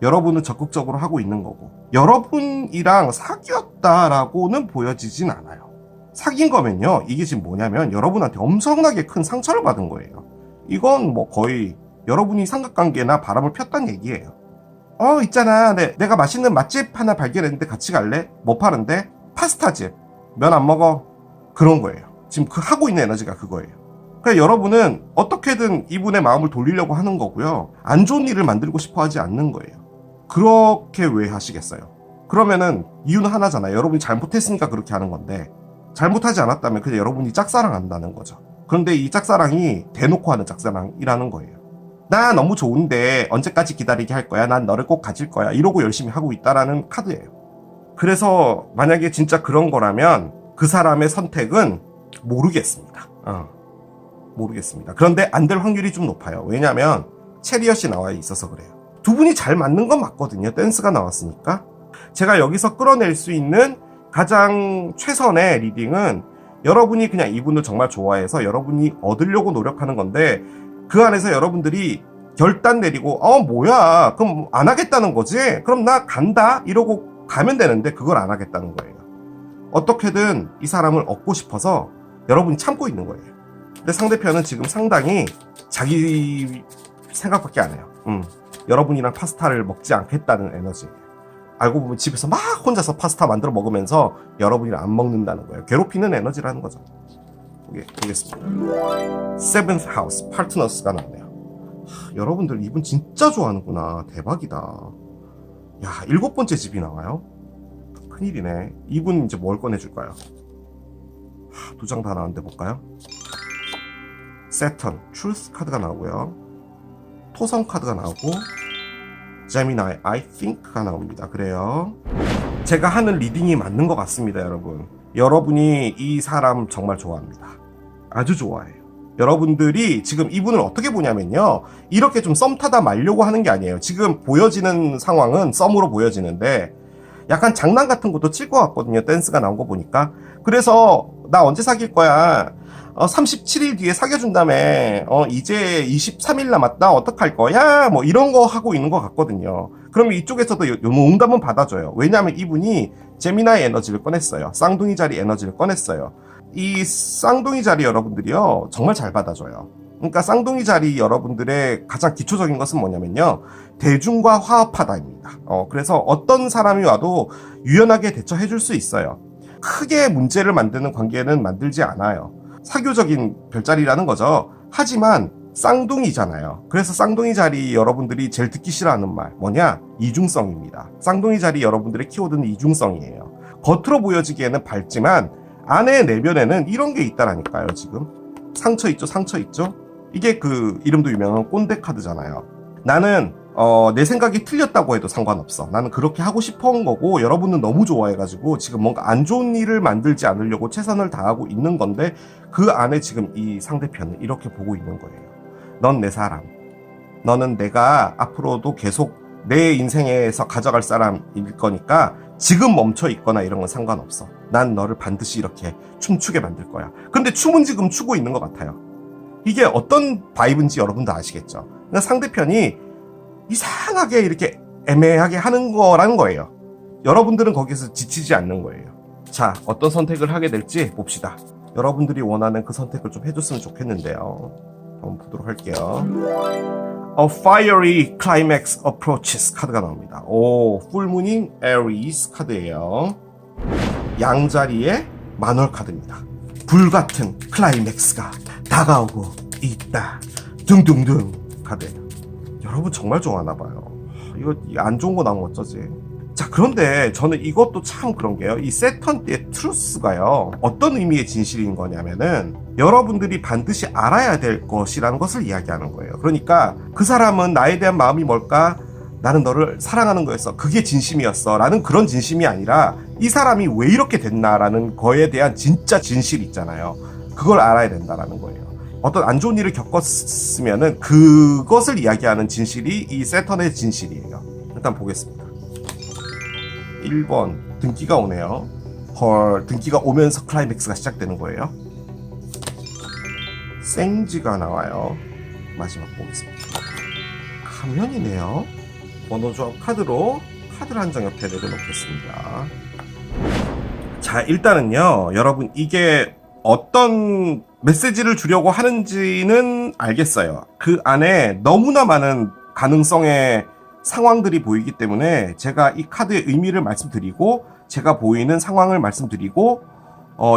A: 여러분은 적극적으로 하고 있는 거고 여러분이랑 사귀었다라고는 보여지진 않아요. 사귄 거면요, 이게 지금 뭐냐면 여러분한테 엄청나게 큰 상처를 받은 거예요. 이건 뭐 거의 여러분이 삼각관계나 바람을 폈단 얘기예요. 있잖아, 내가 맛있는 맛집 하나 발견했는데 같이 갈래? 뭐 파는데? 파스타집. 면 안 먹어? 그런 거예요. 지금 하고 있는 에너지가 그거예요. 그러니까 여러분은 어떻게든 이분의 마음을 돌리려고 하는 거고요. 안 좋은 일을 만들고 싶어 하지 않는 거예요. 그렇게 왜 하시겠어요? 그러면은 이유는 하나잖아요. 여러분이 잘못했으니까 그렇게 하는 건데 잘못하지 않았다면 그냥 여러분이 짝사랑한다는 거죠. 그런데 이 짝사랑이 대놓고 하는 짝사랑이라는 거예요. 나 너무 좋은데 언제까지 기다리게 할 거야? 난 너를 꼭 가질 거야. 이러고 열심히 하고 있다라는 카드예요. 그래서 만약에 진짜 그런 거라면 그 사람의 선택은 모르겠습니다. 모르겠습니다. 그런데 안 될 확률이 좀 높아요. 왜냐하면 체리엇이 나와 있어서 그래요. 두 분이 잘 맞는 건 맞거든요. 댄스가 나왔으니까. 제가 여기서 끌어낼 수 있는 가장 최선의 리딩은 여러분이 그냥 이분을 정말 좋아해서 여러분이 얻으려고 노력하는 건데 그 안에서 여러분들이 결단 내리고 뭐야 그럼 안 하겠다는 거지? 그럼 나 간다 이러고 가면 되는데 그걸 안 하겠다는 거예요. 어떻게든 이 사람을 얻고 싶어서 여러분이 참고 있는 거예요. 근데 상대편은 지금 상당히 자기 생각밖에 안 해요. 여러분이랑 파스타를 먹지 않겠다는 에너지. 알고 보면 집에서 막 혼자서 파스타 만들어 먹으면서 여러분이랑 안 먹는다는 거예요. 괴롭히는 에너지라는 거죠. 보겠습니다. 세븐스 하우스 파트너스가 나오네요. 여러분들 이분 진짜 좋아하는구나. 대박이다. 야, 7번째 집이 나와요? 큰일이네. 이분 이제 뭘 꺼내줄까요? 2장 다 나왔는데 볼까요? 세턴, 트루스 카드가 나오고요. 토성 카드가 나오고 제미나이, I think가 나옵니다. 그래요. 제가 하는 리딩이 맞는 것 같습니다, 여러분. 여러분이 이 사람 정말 좋아합니다. 아주 좋아해요. 여러분들이 지금 이분을 어떻게 보냐면요. 이렇게 좀 썸 타다 말려고 하는 게 아니에요. 지금 보여지는 상황은 썸으로 보여지는데 약간 장난 같은 것도 칠 것 같거든요. 댄스가 나온 거 보니까. 그래서 나 언제 사귈 거야? 37일 뒤에 사귀어준다며. 이제 23일 남았다. 어떡할 거야? 뭐 이런 거 하고 있는 것 같거든요. 그러면 이쪽에서도 농담은 받아줘요. 왜냐하면 이분이 제미나의 에너지를 꺼냈어요. 쌍둥이 자리 에너지를 꺼냈어요. 이 쌍둥이 자리 여러분들이요. 정말 잘 받아줘요. 그러니까 쌍둥이 자리 여러분들의 가장 기초적인 것은 뭐냐면요. 대중과 화합하다입니다. 그래서 어떤 사람이 와도 유연하게 대처해 줄 수 있어요. 크게 문제를 만드는 관계는 만들지 않아요. 사교적인 별자리라는 거죠. 하지만 쌍둥이잖아요. 그래서 쌍둥이 자리 여러분들이 제일 듣기 싫어하는 말 뭐냐? 이중성입니다. 쌍둥이 자리 여러분들의 키워드는 이중성이에요. 겉으로 보여지기에는 밝지만 안에 내면에는 이런 게 있다라니까요. 지금 상처 있죠? 상처 있죠? 이게 그 이름도 유명한 꼰대 카드잖아요. 나는 내 생각이 틀렸다고 해도 상관없어. 나는 그렇게 하고 싶어온 거고 여러분은 너무 좋아해가지고 지금 뭔가 안 좋은 일을 만들지 않으려고 최선을 다하고 있는 건데 그 안에 지금 이 상대편은 이렇게 보고 있는 거예요. 넌 내 사람. 너는 내가 앞으로도 계속 내 인생에서 가져갈 사람일 거니까 지금 멈춰 있거나 이런 건 상관없어. 난 너를 반드시 이렇게 춤추게 만들 거야. 근데 춤은 지금 추고 있는 것 같아요. 이게 어떤 바이브인지 여러분도 아시겠죠? 그러니까 상대편이 이상하게 이렇게 애매하게 하는 거라는 거예요. 여러분들은 거기서 지치지 않는 거예요. 자, 어떤 선택을 하게 될지 봅시다. 여러분들이 원하는 그 선택을 좀 해줬으면 좋겠는데요. 한번 보도록 할게요. A fiery climax approaches 카드가 나옵니다. 오, 풀무닝 에리스 카드예요. 양자리의 만월 카드입니다. 불같은 클라이맥스가 다가오고 있다. 둥둥둥 카드예요. 여러분 정말 좋아하나봐요. 이거 안 좋은 거 나오면 어쩌지? 자, 그런데 저는 이것도 참 그런 게요. 이 세턴띠의 트루스가요. 어떤 의미의 진실인 거냐면은 여러분들이 반드시 알아야 될 것이라는 것을 이야기하는 거예요. 그러니까 그 사람은 나에 대한 마음이 뭘까? 나는 너를 사랑하는 거였어. 그게 진심이었어. 라는 그런 진심이 아니라 이 사람이 왜 이렇게 됐나라는 거에 대한 진짜 진실이 있잖아요. 그걸 알아야 된다라는 거예요. 어떤 안 좋은 일을 겪었으면은 그것을 이야기하는 진실이 이 세턴의 진실이에요. 일단 보겠습니다. 1번 등기가 오네요. 헐, 등기가 오면서 클라이맥스가 시작되는 거예요. 생지가 나와요. 마지막 보겠습니다. 가면이네요. 번호조합 카드로 카드를 한 장 옆에 내려놓겠습니다. 자, 일단은요, 여러분 이게 어떤 메시지를 주려고 하는지는 알겠어요. 그 안에 너무나 많은 가능성의 상황들이 보이기 때문에 제가 이 카드의 의미를 말씀드리고 제가 보이는 상황을 말씀드리고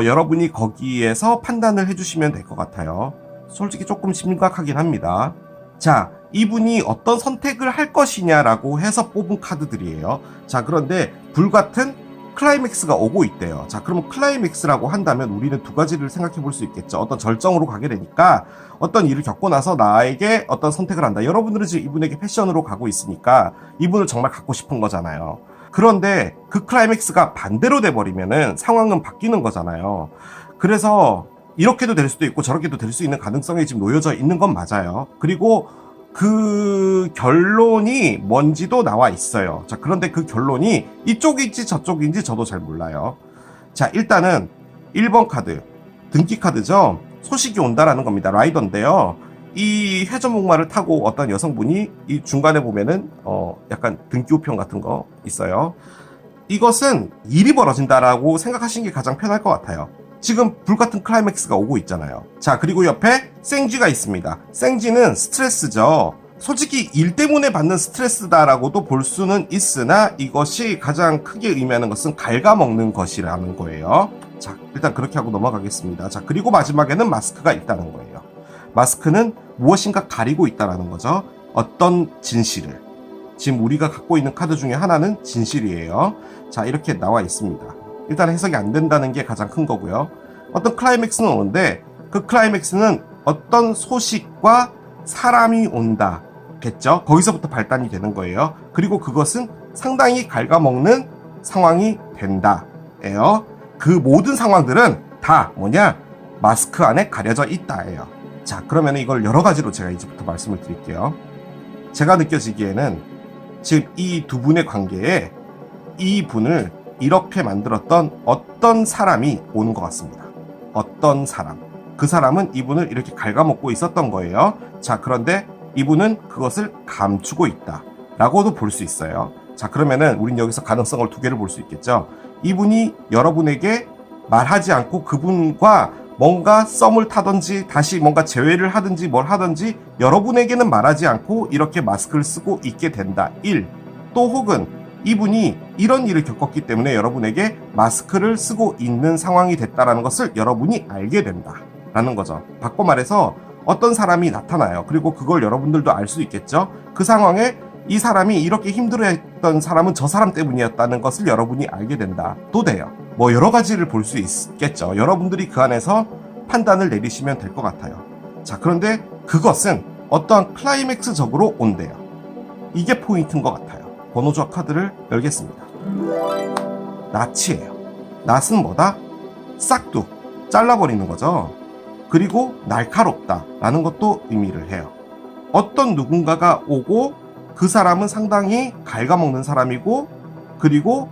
A: 여러분이 거기에서 판단을 해주시면 될 것 같아요. 솔직히 조금 심각하긴 합니다. 자, 이분이 어떤 선택을 할 것이냐라고 해서 뽑은 카드들이에요. 자, 그런데 불같은 클라이맥스가 오고 있대요. 자, 그러면 클라이맥스라고 한다면 우리는 두 가지를 생각해 볼 수 있겠죠. 어떤 절정으로 가게 되니까 어떤 일을 겪고 나서 나에게 어떤 선택을 한다. 여러분들은 지금 이분에게 패션으로 가고 있으니까 이분을 정말 갖고 싶은 거잖아요. 그런데 그 클라이맥스가 반대로 돼버리면은 상황은 바뀌는 거잖아요. 그래서 이렇게도 될 수도 있고 저렇게도 될 수 있는 가능성이 지금 놓여져 있는 건 맞아요. 그리고 그 결론이 뭔지도 나와 있어요. 자, 그런데 그 결론이 이쪽인지 저쪽인지 저도 잘 몰라요. 자, 일단은 1번 카드, 등기 카드죠. 소식이 온다라는 겁니다. 라이더인데요. 이 회전목마를 타고 어떤 여성분이 이 중간에 보면은 약간 등기 우편 같은 거 있어요. 이것은 일이 벌어진다라고 생각하시는 게 가장 편할 것 같아요. 지금 불같은 클라이맥스가 오고 있잖아요. 자, 그리고 옆에 생쥐가 있습니다. 생쥐는 스트레스죠. 솔직히 일 때문에 받는 스트레스다라고도 볼 수는 있으나 이것이 가장 크게 의미하는 것은 갉아먹는 것이라는 거예요. 자, 일단 그렇게 하고 넘어가겠습니다. 자, 그리고 마지막에는 마스크가 있다는 거예요. 마스크는 무엇인가 가리고 있다는 거죠. 어떤 진실을. 지금 우리가 갖고 있는 카드 중에 하나는 진실이에요. 자, 이렇게 나와 있습니다. 일단 해석이 안 된다는 게 가장 큰 거고요. 어떤 클라이맥스는 오는데 그 클라이맥스는 어떤 소식과 사람이 온다 겠죠. 거기서부터 발단이 되는 거예요. 그리고 그것은 상당히 갉아먹는 상황이 된다예요. 그 모든 상황들은 다 뭐냐? 마스크 안에 가려져 있다예요. 자, 그러면 이걸 여러 가지로 제가 이제부터 말씀을 드릴게요. 제가 느껴지기에는 지금 이 두 분의 관계에 이 분을 이렇게 만들었던 어떤 사람이 오는 것 같습니다. 어떤 사람. 그 사람은 이분을 이렇게 갉아먹고 있었던 거예요. 자, 그런데 이분은 그것을 감추고 있다 라고도 볼 수 있어요. 자, 그러면은 우린 여기서 가능성을 두 개를 볼 수 있겠죠. 이분이 여러분에게 말하지 않고 그분과 뭔가 썸을 타든지 다시 뭔가 재회를 하든지 뭘 하든지 여러분에게는 말하지 않고 이렇게 마스크를 쓰고 있게 된다. 1. 또 혹은 이분이 이런 일을 겪었기 때문에 여러분에게 마스크를 쓰고 있는 상황이 됐다라는 것을 여러분이 알게 된다 라는 거죠. 바꿔 말해서 어떤 사람이 나타나요. 그리고 그걸 여러분들도 알 수 있겠죠. 그 상황에 이 사람이 이렇게 힘들어했던 사람은 저 사람 때문이었다는 것을 여러분이 알게 된다. 또 돼요. 뭐 여러 가지를 볼 수 있겠죠. 여러분들이 그 안에서 판단을 내리시면 될 것 같아요. 자, 그런데 그것은 어떠한 클라이맥스적으로 온대요. 이게 포인트인 것 같아요. 번호조합 카드를 열겠습니다. 낫이에요. 낫은 뭐다? 싹둑 잘라버리는 거죠. 그리고 날카롭다 라는 것도 의미를 해요. 어떤 누군가가 오고 그 사람은 상당히 갉아먹는 사람이고 그리고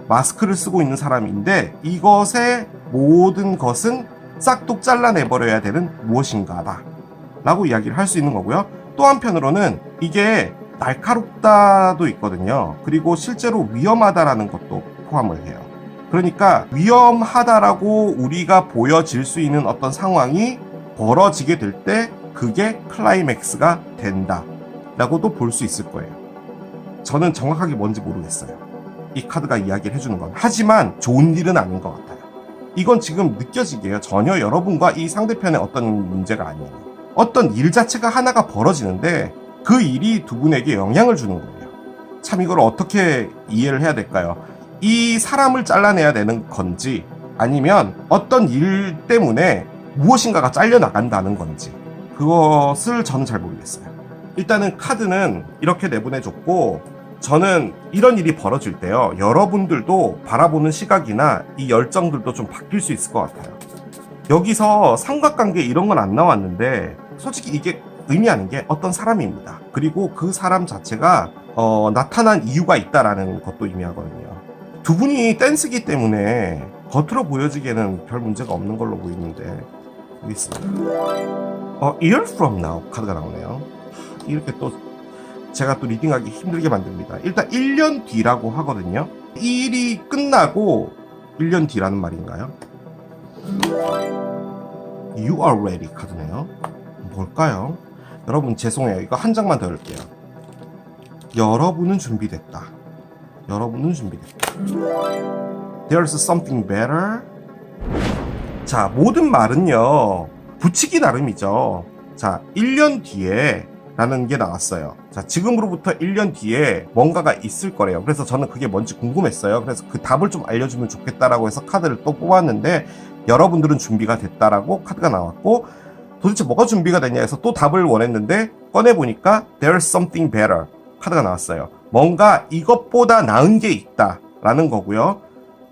A: 마스크를 쓰고 있는 사람인데 이것의 모든 것은 싹둑 잘라내버려야 되는 무엇인가다 라고 이야기를 할 수 있는 거고요. 또 한편으로는 이게 날카롭다도 있거든요. 그리고 실제로 위험하다라는 것도 포함을 해요. 그러니까 위험하다라고 우리가 보여질 수 있는 어떤 상황이 벌어지게 될 때 그게 클라이맥스가 된다 라고도 볼 수 있을 거예요. 저는 정확하게 뭔지 모르겠어요. 이 카드가 이야기를 해주는 건. 하지만 좋은 일은 아닌 것 같아요. 이건 지금 느껴지게요. 전혀 여러분과 이 상대편의 어떤 문제가 아니에요. 어떤 일 자체가 하나가 벌어지는데 그 일이 두 분에게 영향을 주는 거예요. 참 이걸 어떻게 이해를 해야 될까요? 이 사람을 잘라내야 되는 건지 아니면 어떤 일 때문에 무엇인가가 잘려나간다는 건지 그것을 저는 잘 모르겠어요. 일단은 카드는 이렇게 내보내줬고 저는 이런 일이 벌어질 때요. 여러분들도 바라보는 시각이나 이 열정들도 좀 바뀔 수 있을 것 같아요. 여기서 삼각관계 이런 건 안 나왔는데 솔직히 이게 의미하는 게 어떤 사람입니다. 그리고 그 사람 자체가 나타난 이유가 있다라는 것도 의미하거든요. 두 분이 댄스기 때문에 겉으로 보여지기에는 별 문제가 없는 걸로 보이는데 여기 있습니다. Year from now 카드가 나오네요. 이렇게 또 제가 또 리딩하기 힘들게 만듭니다. 일단 1년 뒤라고 하거든요. 이 일이 끝나고 1년 뒤라는 말인가요? You are ready 카드네요. 뭘까요? 여러분 죄송해요. 이거 한 장만 더 열게요. 여러분은 준비됐다. 여러분은 준비됐다. There's something better. 자, 모든 말은요. 붙이기 나름이죠. 자, 1년 뒤에 라는 게 나왔어요. 자, 지금으로부터 1년 뒤에 뭔가가 있을 거래요. 그래서 저는 그게 뭔지 궁금했어요. 그래서 그 답을 좀 알려주면 좋겠다라고 해서 카드를 또 뽑았는데 여러분들은 준비가 됐다라고 카드가 나왔고 도대체 뭐가 준비가 됐냐 해서 또 답을 원했는데 꺼내보니까 There's something better 카드가 나왔어요. 뭔가 이것보다 나은 게 있다 라는 거고요.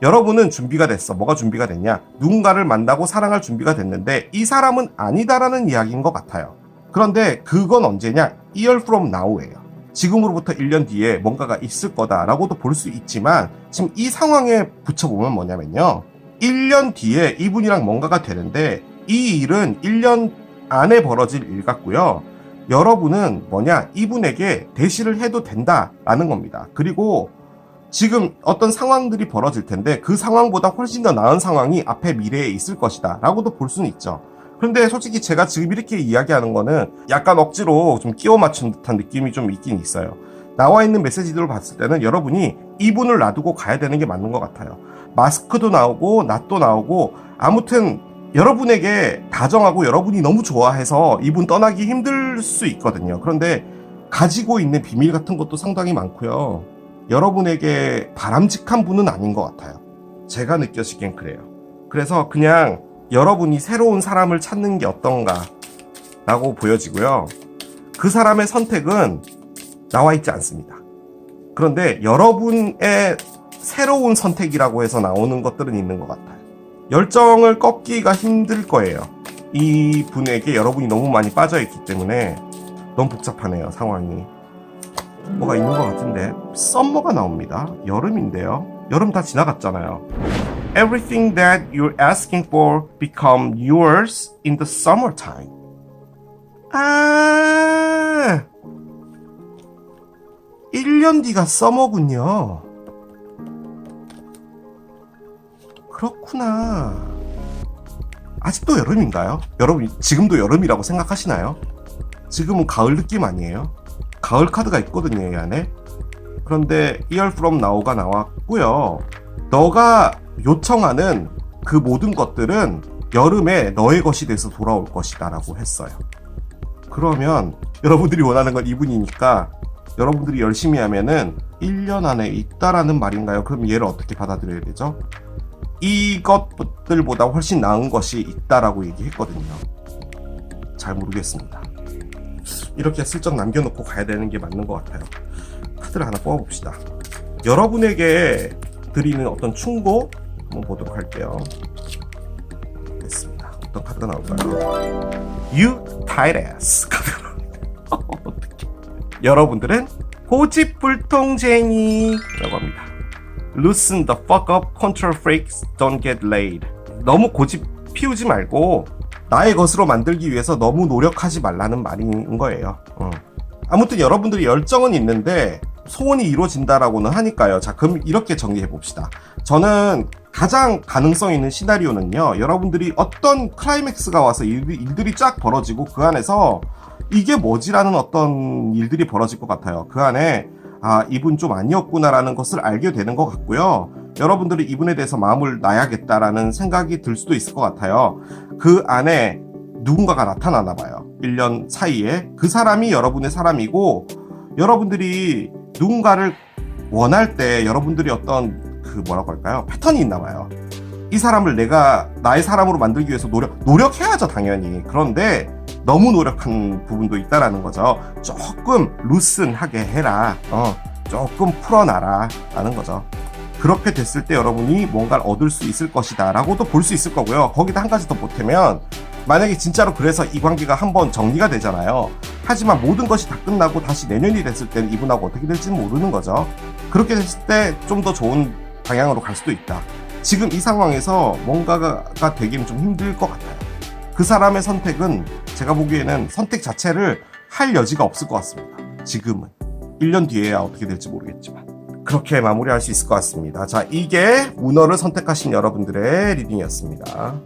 A: 여러분은 준비가 됐어. 뭐가 준비가 됐냐? 누군가를 만나고 사랑할 준비가 됐는데 이 사람은 아니다라는 이야기인 것 같아요. 그런데 그건 언제냐? Year from now예요. 지금으로부터 1년 뒤에 뭔가가 있을 거다라고도 볼 수 있지만 지금 이 상황에 붙여보면 뭐냐면요. 1년 뒤에 이분이랑 뭔가가 되는데 이 일은 1년 안에 벌어질 일 같고요. 여러분은 뭐냐? 이분에게 대시를 해도 된다라는 겁니다. 그리고 지금 어떤 상황들이 벌어질 텐데 그 상황보다 훨씬 더 나은 상황이 앞에 미래에 있을 것이다 라고도 볼 수는 있죠. 그런데 솔직히 제가 지금 이렇게 이야기하는 거는 약간 억지로 좀 끼워 맞춘 듯한 느낌이 좀 있긴 있어요. 나와 있는 메시지들을 봤을 때는 여러분이 이분을 놔두고 가야 되는 게 맞는 것 같아요. 마스크도 나오고 낫도 나오고 아무튼 여러분에게 다정하고 여러분이 너무 좋아해서 이분 떠나기 힘들 수 있거든요. 그런데 가지고 있는 비밀 같은 것도 상당히 많고요. 여러분에게 바람직한 분은 아닌 것 같아요. 제가 느껴지기엔 그래요. 그래서 그냥 여러분이 새로운 사람을 찾는 게 어떤가 라고 보여지고요. 그 사람의 선택은 나와 있지 않습니다. 그런데 여러분의 새로운 선택이라고 해서 나오는 것들은 있는 것 같아요. 열정을 꺾기가 힘들 거예요. 이 분에게 여러분이 너무 많이 빠져있기 때문에 너무 복잡하네요, 상황이. 뭐가 있는 것 같은데 썸머가 나옵니다. 여름인데요. 여름 다 지나갔잖아요. Everything that you're asking for become yours in the summertime. 아, 1년 뒤가 서머군요. 그렇구나. 아직도 여름인가요? 여러분 지금도 여름이라고 생각하시나요? 지금은 가을 느낌 아니에요? 가을 카드가 있거든요, 이 안에. 그런데 Year from Now가 나왔고요. 너가 요청하는 그 모든 것들은 여름에 너의 것이 돼서 돌아올 것이다 라고 했어요. 그러면 여러분들이 원하는 건 이분이니까 여러분들이 열심히 하면은 1년 안에 있다라는 말인가요? 그럼 얘를 어떻게 받아들여야 되죠? 이것들보다 훨씬 나은 것이 있다라고 얘기했거든요. 잘 모르겠습니다. 이렇게 슬쩍 남겨놓고 가야 되는 게 맞는 것 같아요. 카드를 하나 뽑아봅시다. 여러분에게 드리는 어떤 충고 한번 보도록 할게요. 됐습니다. 어떤 카드가 나올까요? You tight ass 카드가 나옵니다. 어떡해. 여러분들은 고집불통쟁이라고 합니다. Loosen the fuck up, control freaks, don't get laid. 너무 고집 피우지 말고 나의 것으로 만들기 위해서 너무 노력하지 말라는 말인 거예요. 아무튼 여러분들이 열정은 있는데 소원이 이루어진다라고는 하니까요. 자, 그럼 이렇게 정리해 봅시다. 저는 가장 가능성 있는 시나리오는요, 여러분들이 어떤 클라이맥스가 와서 일들이 쫙 벌어지고 그 안에서 이게 뭐지라는 어떤 일들이 벌어질 것 같아요. 그 안에 이분 좀 아니었구나라는 것을 알게 되는 것 같고요. 여러분들이 이분에 대해서 마음을 놔야겠다라는 생각이 들 수도 있을 것 같아요. 그 안에 누군가가 나타나나 봐요. 1년 사이에. 그 사람이 여러분의 사람이고, 여러분들이 누군가를 원할 때 여러분들이 어떤 뭐라고 할까요? 패턴이 있나 봐요. 이 사람을 내가 나의 사람으로 만들기 위해서 노력해야죠, 당연히. 그런데 너무 노력한 부분도 있다라는 거죠. 조금 루슨하게 해라. 조금 풀어놔라. 라는 거죠. 그렇게 됐을 때 여러분이 뭔가를 얻을 수 있을 것이다 라고도 볼 수 있을 거고요. 거기다 한 가지 더 보태면, 만약에 진짜로 그래서 이 관계가 한번 정리가 되잖아요. 하지만 모든 것이 다 끝나고 다시 내년이 됐을 때는 이분하고 어떻게 될지는 모르는 거죠. 그렇게 됐을 때 좀 더 좋은 방향으로 갈 수도 있다. 지금 이 상황에서 뭔가가 되기는 좀 힘들 것 같아요. 그 사람의 선택은 제가 보기에는 선택 자체를 할 여지가 없을 것 같습니다. 지금은. 1년 뒤에야 어떻게 될지 모르겠지만. 그렇게 마무리할 수 있을 것 같습니다. 자, 이게 문어를 선택하신 여러분들의 리딩이었습니다.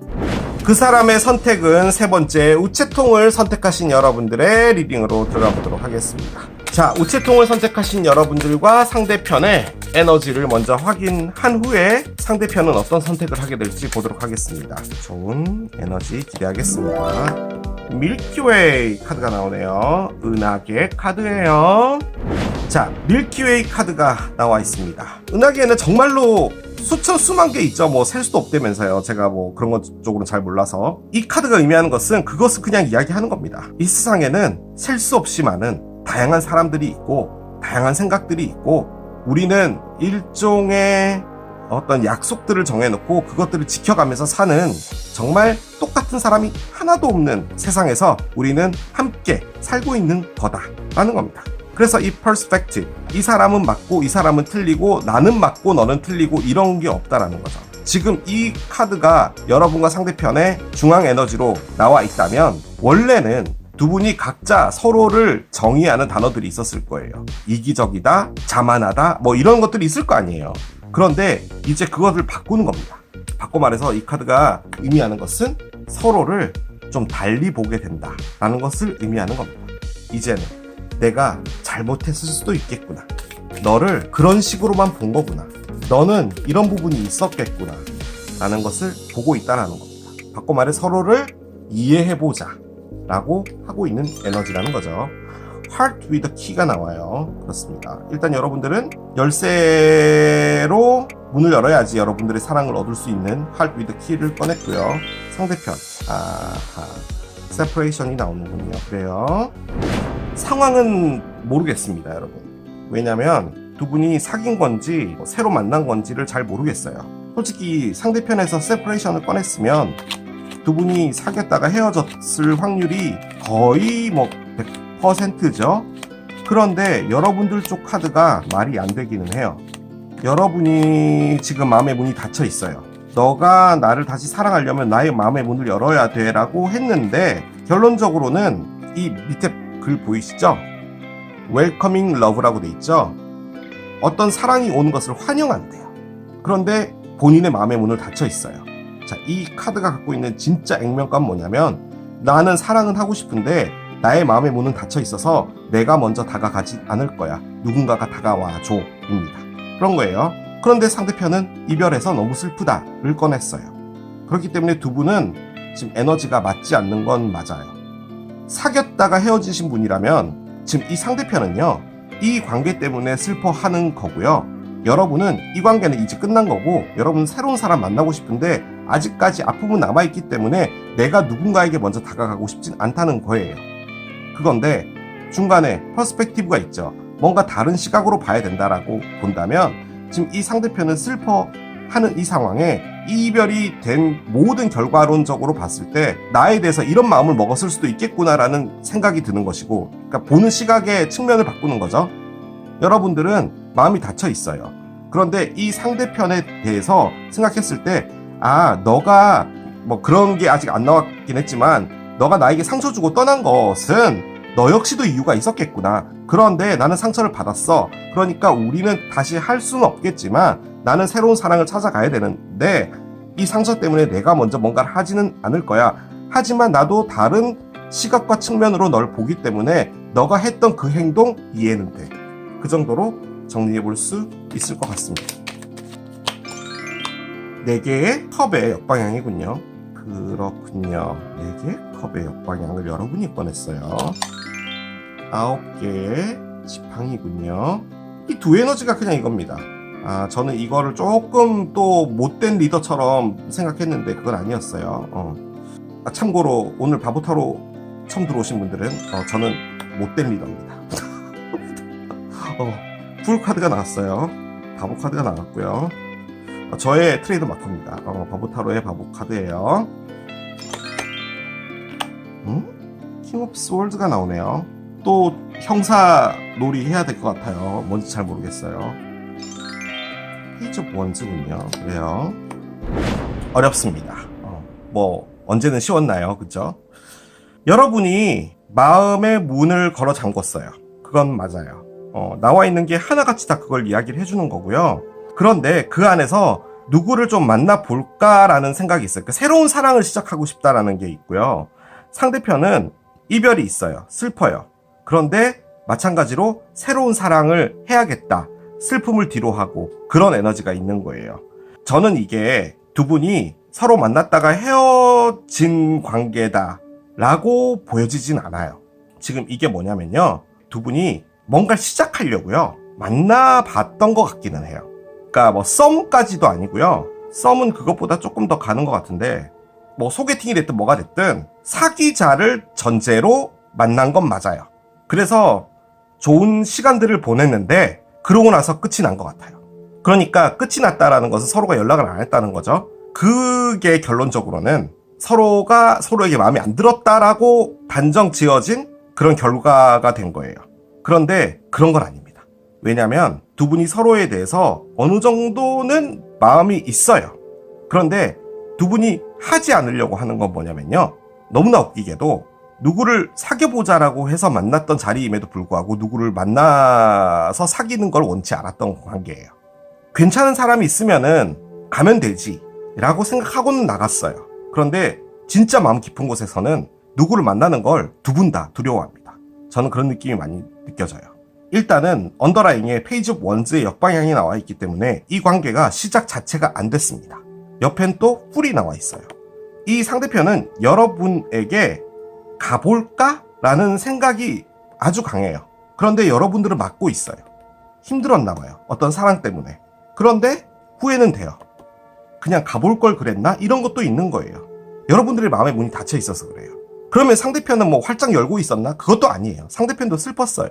A: 그 사람의 선택은 세 번째 우체통을 선택하신 여러분들의 리딩으로 들어가 보도록 하겠습니다. 자, 우체통을 선택하신 여러분들과 상대편의 에너지를 먼저 확인한 후에 상대편은 어떤 선택을 하게 될지 보도록 하겠습니다. 좋은 에너지 기대하겠습니다. 밀키웨이 카드가 나오네요. 은하계 카드예요. 자, 밀키웨이 카드가 나와 있습니다. 은하계에는 정말로 수만 개 있죠. 뭐 셀 수도 없다면서요. 제가 뭐 그런 것 쪽으로는 잘 몰라서. 이 카드가 의미하는 것은 그것을 그냥 이야기하는 겁니다. 이 세상에는 셀 수 없이 많은 다양한 사람들이 있고 다양한 생각들이 있고, 우리는 일종의 어떤 약속들을 정해놓고 그것들을 지켜가면서 사는 정말 똑같은 사람이 하나도 없는 세상에서 우리는 함께 살고 있는 거다라는 겁니다. 그래서 이 perspective, 이 사람은 맞고 이 사람은 틀리고 나는 맞고 너는 틀리고 이런 게 없다라는 거죠. 지금 이 카드가 여러분과 상대편의 중앙 에너지로 나와 있다면 원래는 두 분이 각자 서로를 정의하는 단어들이 있었을 거예요. 이기적이다, 자만하다, 뭐 이런 것들이 있을 거 아니에요. 그런데 이제 그것을 바꾸는 겁니다. 바꿔 말해서 이 카드가 의미하는 것은 서로를 좀 달리 보게 된다라는 것을 의미하는 겁니다. 이제는 내가 잘못했을 수도 있겠구나. 너를 그런 식으로만 본 거구나. 너는 이런 부분이 있었겠구나. 라는 것을 보고 있다는 겁니다. 바꿔 말해 서로를 이해해보자. 라고 하고 있는 에너지라는 거죠. Heart with Key가 나와요. 그렇습니다. 일단 여러분들은 열쇠로 문을 열어야지 여러분들의 사랑을 얻을 수 있는 Heart with Key를 꺼냈고요. 상대편, Separation이 나오는군요. 그래요. 상황은 모르겠습니다, 여러분. 왜냐면 두 분이 사귄 건지 새로 만난 건지를 잘 모르겠어요. 솔직히 상대편에서 Separation을 꺼냈으면 두 분이 사귀었다가 헤어졌을 확률이 거의 100%죠. 그런데 여러분들 쪽 카드가 말이 안 되기는 해요. 여러분이 지금 마음의 문이 닫혀 있어요. 너가 나를 다시 사랑하려면 나의 마음의 문을 열어야 돼 라고 했는데, 결론적으로는 이 밑에 글 보이시죠? Welcoming Love라고 돼 있죠? 어떤 사랑이 오는 것을 환영한대요. 그런데 본인의 마음의 문을 닫혀 있어요. 자, 이 카드가 갖고 있는 진짜 액면가는 뭐냐면, 나는 사랑은 하고 싶은데 나의 마음의 문은 닫혀 있어서 내가 먼저 다가가지 않을 거야. 누군가가 다가와줘 입니다. 그런 거예요. 그런데 상대편은 이별해서 너무 슬프다를 꺼냈어요. 그렇기 때문에 두 분은 지금 에너지가 맞지 않는 건 맞아요. 사귀었다가 헤어지신 분이라면 지금 이 상대편은요, 이 관계 때문에 슬퍼하는 거고요. 여러분은 이 관계는 이제 끝난 거고, 여러분은 새로운 사람 만나고 싶은데 아직까지 아픔은 남아있기 때문에 내가 누군가에게 먼저 다가가고 싶진 않다는 거예요. 그건데 중간에 퍼스펙티브가 있죠. 뭔가 다른 시각으로 봐야 된다라고 본다면, 지금 이 상대편은 슬퍼하는 이 상황에 이별이 된 모든 결과론적으로 봤을 때 나에 대해서 이런 마음을 먹었을 수도 있겠구나라는 생각이 드는 것이고, 그러니까 보는 시각의 측면을 바꾸는 거죠. 여러분들은 마음이 닫혀 있어요. 그런데 이 상대편에 대해서 생각했을 때, 너가 뭐 그런 게 아직 안 나왔긴 했지만 너가 나에게 상처 주고 떠난 것은 너 역시도 이유가 있었겠구나. 그런데 나는 상처를 받았어. 그러니까 우리는 다시 할 수는 없겠지만 나는 새로운 사랑을 찾아가야 되는데 이 상처 때문에 내가 먼저 뭔가를 하지는 않을 거야. 하지만 나도 다른 시각과 측면으로 널 보기 때문에 너가 했던 그 행동 이해는 돼. 그 정도로 정리해 볼 수 있을 것 같습니다. 4개의 컵의 역방향이군요. 그렇군요. 4개의 컵의 역방향을 여러분이 꺼냈어요. 9개의 지팡이군요. 이 두 에너지가 그냥 이겁니다. 저는 이거를 조금 또 못된 리더처럼 생각했는데 그건 아니었어요. 참고로 오늘 바보타로 처음 들어오신 분들은 저는 못된 리더입니다. 풀 카드가 나왔어요. 바보 카드가 나왔고요. 저의 트레이드 마커입니다. 바보타로의 바보 카드예요. 킹 오브 스월드가 나오네요. 또 형사 놀이 해야 될 것 같아요. 뭔지 잘 모르겠어요. 페이지 오브 원즈군요. 그래요. 어렵습니다. 뭐 언제는 쉬웠나요? 그죠? 여러분이 마음의 문을 걸어 잠궜어요. 그건 맞아요. 나와 있는 게 하나같이 다 그걸 이야기를 해주는 거고요. 그런데 그 안에서 누구를 좀 만나볼까라는 생각이 있어요. 그러니까 새로운 사랑을 시작하고 싶다라는 게 있고요. 상대편은 이별이 있어요. 슬퍼요. 그런데 마찬가지로 새로운 사랑을 해야겠다. 슬픔을 뒤로하고 그런 에너지가 있는 거예요. 저는 이게 두 분이 서로 만났다가 헤어진 관계다라고 보여지진 않아요. 지금 이게 뭐냐면요. 두 분이 뭔가를 시작하려고요. 만나봤던 것 같기는 해요. 그러니까 뭐 썸까지도 아니고요. 썸은 그것보다 조금 더 가는 것 같은데 뭐 소개팅이 됐든 뭐가 됐든 사귀자를 전제로 만난 건 맞아요. 그래서 좋은 시간들을 보냈는데 그러고 나서 끝이 난 것 같아요. 그러니까 끝이 났다라는 것은 서로가 연락을 안 했다는 거죠. 그게 결론적으로는 서로가 서로에게 마음에 안 들었다라고 단정 지어진 그런 결과가 된 거예요. 그런데 그런 건 아닙니다. 왜냐하면 두 분이 서로에 대해서 어느 정도는 마음이 있어요. 그런데 두 분이 하지 않으려고 하는 건 뭐냐면요. 너무나 웃기게도 누구를 사귀어보자라고 해서 만났던 자리임에도 불구하고 누구를 만나서 사귀는 걸 원치 않았던 관계예요. 괜찮은 사람이 있으면은 가면 되지 라고 생각하고는 나갔어요. 그런데 진짜 마음 깊은 곳에서는 누구를 만나는 걸 두 분 다 두려워합니다. 저는 그런 느낌이 많이 느껴져요. 일단은 언더라인에 페이지 오브 원즈의 역방향이 나와 있기 때문에 이 관계가 시작 자체가 안 됐습니다. 옆엔 또 뿔이 나와 있어요. 이 상대편은 여러분에게 가볼까? 라는 생각이 아주 강해요. 그런데 여러분들은 막고 있어요. 힘들었나 봐요. 어떤 사랑 때문에. 그런데 후회는 돼요. 그냥 가볼 걸 그랬나? 이런 것도 있는 거예요. 여러분들의 마음의 문이 닫혀 있어서 그래요. 그러면 상대편은 뭐 활짝 열고 있었나? 그것도 아니에요. 상대편도 슬펐어요.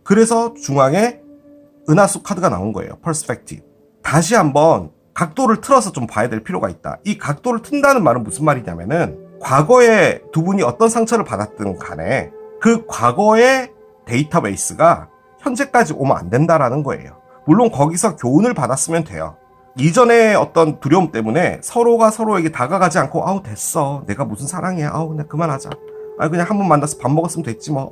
A: 그래서 중앙에 은하수 카드가 나온 거예요. 퍼스펙티브. 다시 한번 각도를 틀어서 좀 봐야 될 필요가 있다. 이 각도를 튼다는 말은 무슨 말이냐면은 과거에 두 분이 어떤 상처를 받았든 간에 그 과거의 데이터베이스가 현재까지 오면 안 된다라는 거예요. 물론 거기서 교훈을 받았으면 돼요. 이전의 어떤 두려움 때문에 서로가 서로에게 다가가지 않고 아우 됐어. 내가 무슨 사랑이야. 아우 그냥 그만하자. 그냥 한 번 만나서 밥 먹었으면 됐지 뭐.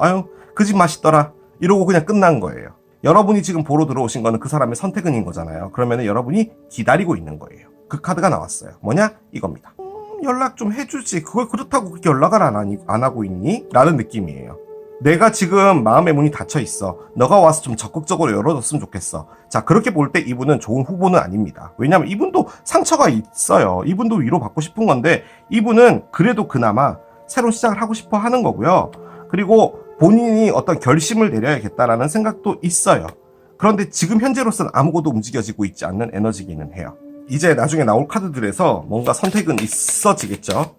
A: 그 집 맛있더라. 이러고 그냥 끝난 거예요. 여러분이 지금 보러 들어오신 거는 그 사람의 선택은인 거잖아요. 그러면 여러분이 기다리고 있는 거예요. 그 카드가 나왔어요. 뭐냐? 이겁니다. 연락 좀 해주지. 그걸 그렇다고 그렇게 연락을 안 하고 있니? 라는 느낌이에요. 내가 지금 마음의 문이 닫혀 있어. 너가 와서 좀 적극적으로 열어줬으면 좋겠어. 자, 그렇게 볼 때 이분은 좋은 후보는 아닙니다. 왜냐하면 이분도 상처가 있어요. 이분도 위로받고 싶은 건데 이분은 그래도 그나마 새로운 시작을 하고 싶어 하는 거고요. 그리고 본인이 어떤 결심을 내려야겠다라는 생각도 있어요. 그런데 지금 현재로서는 아무것도 움직여지고 있지 않는 에너지기는 해요. 이제 나중에 나올 카드들에서 뭔가 선택은 있어지겠죠.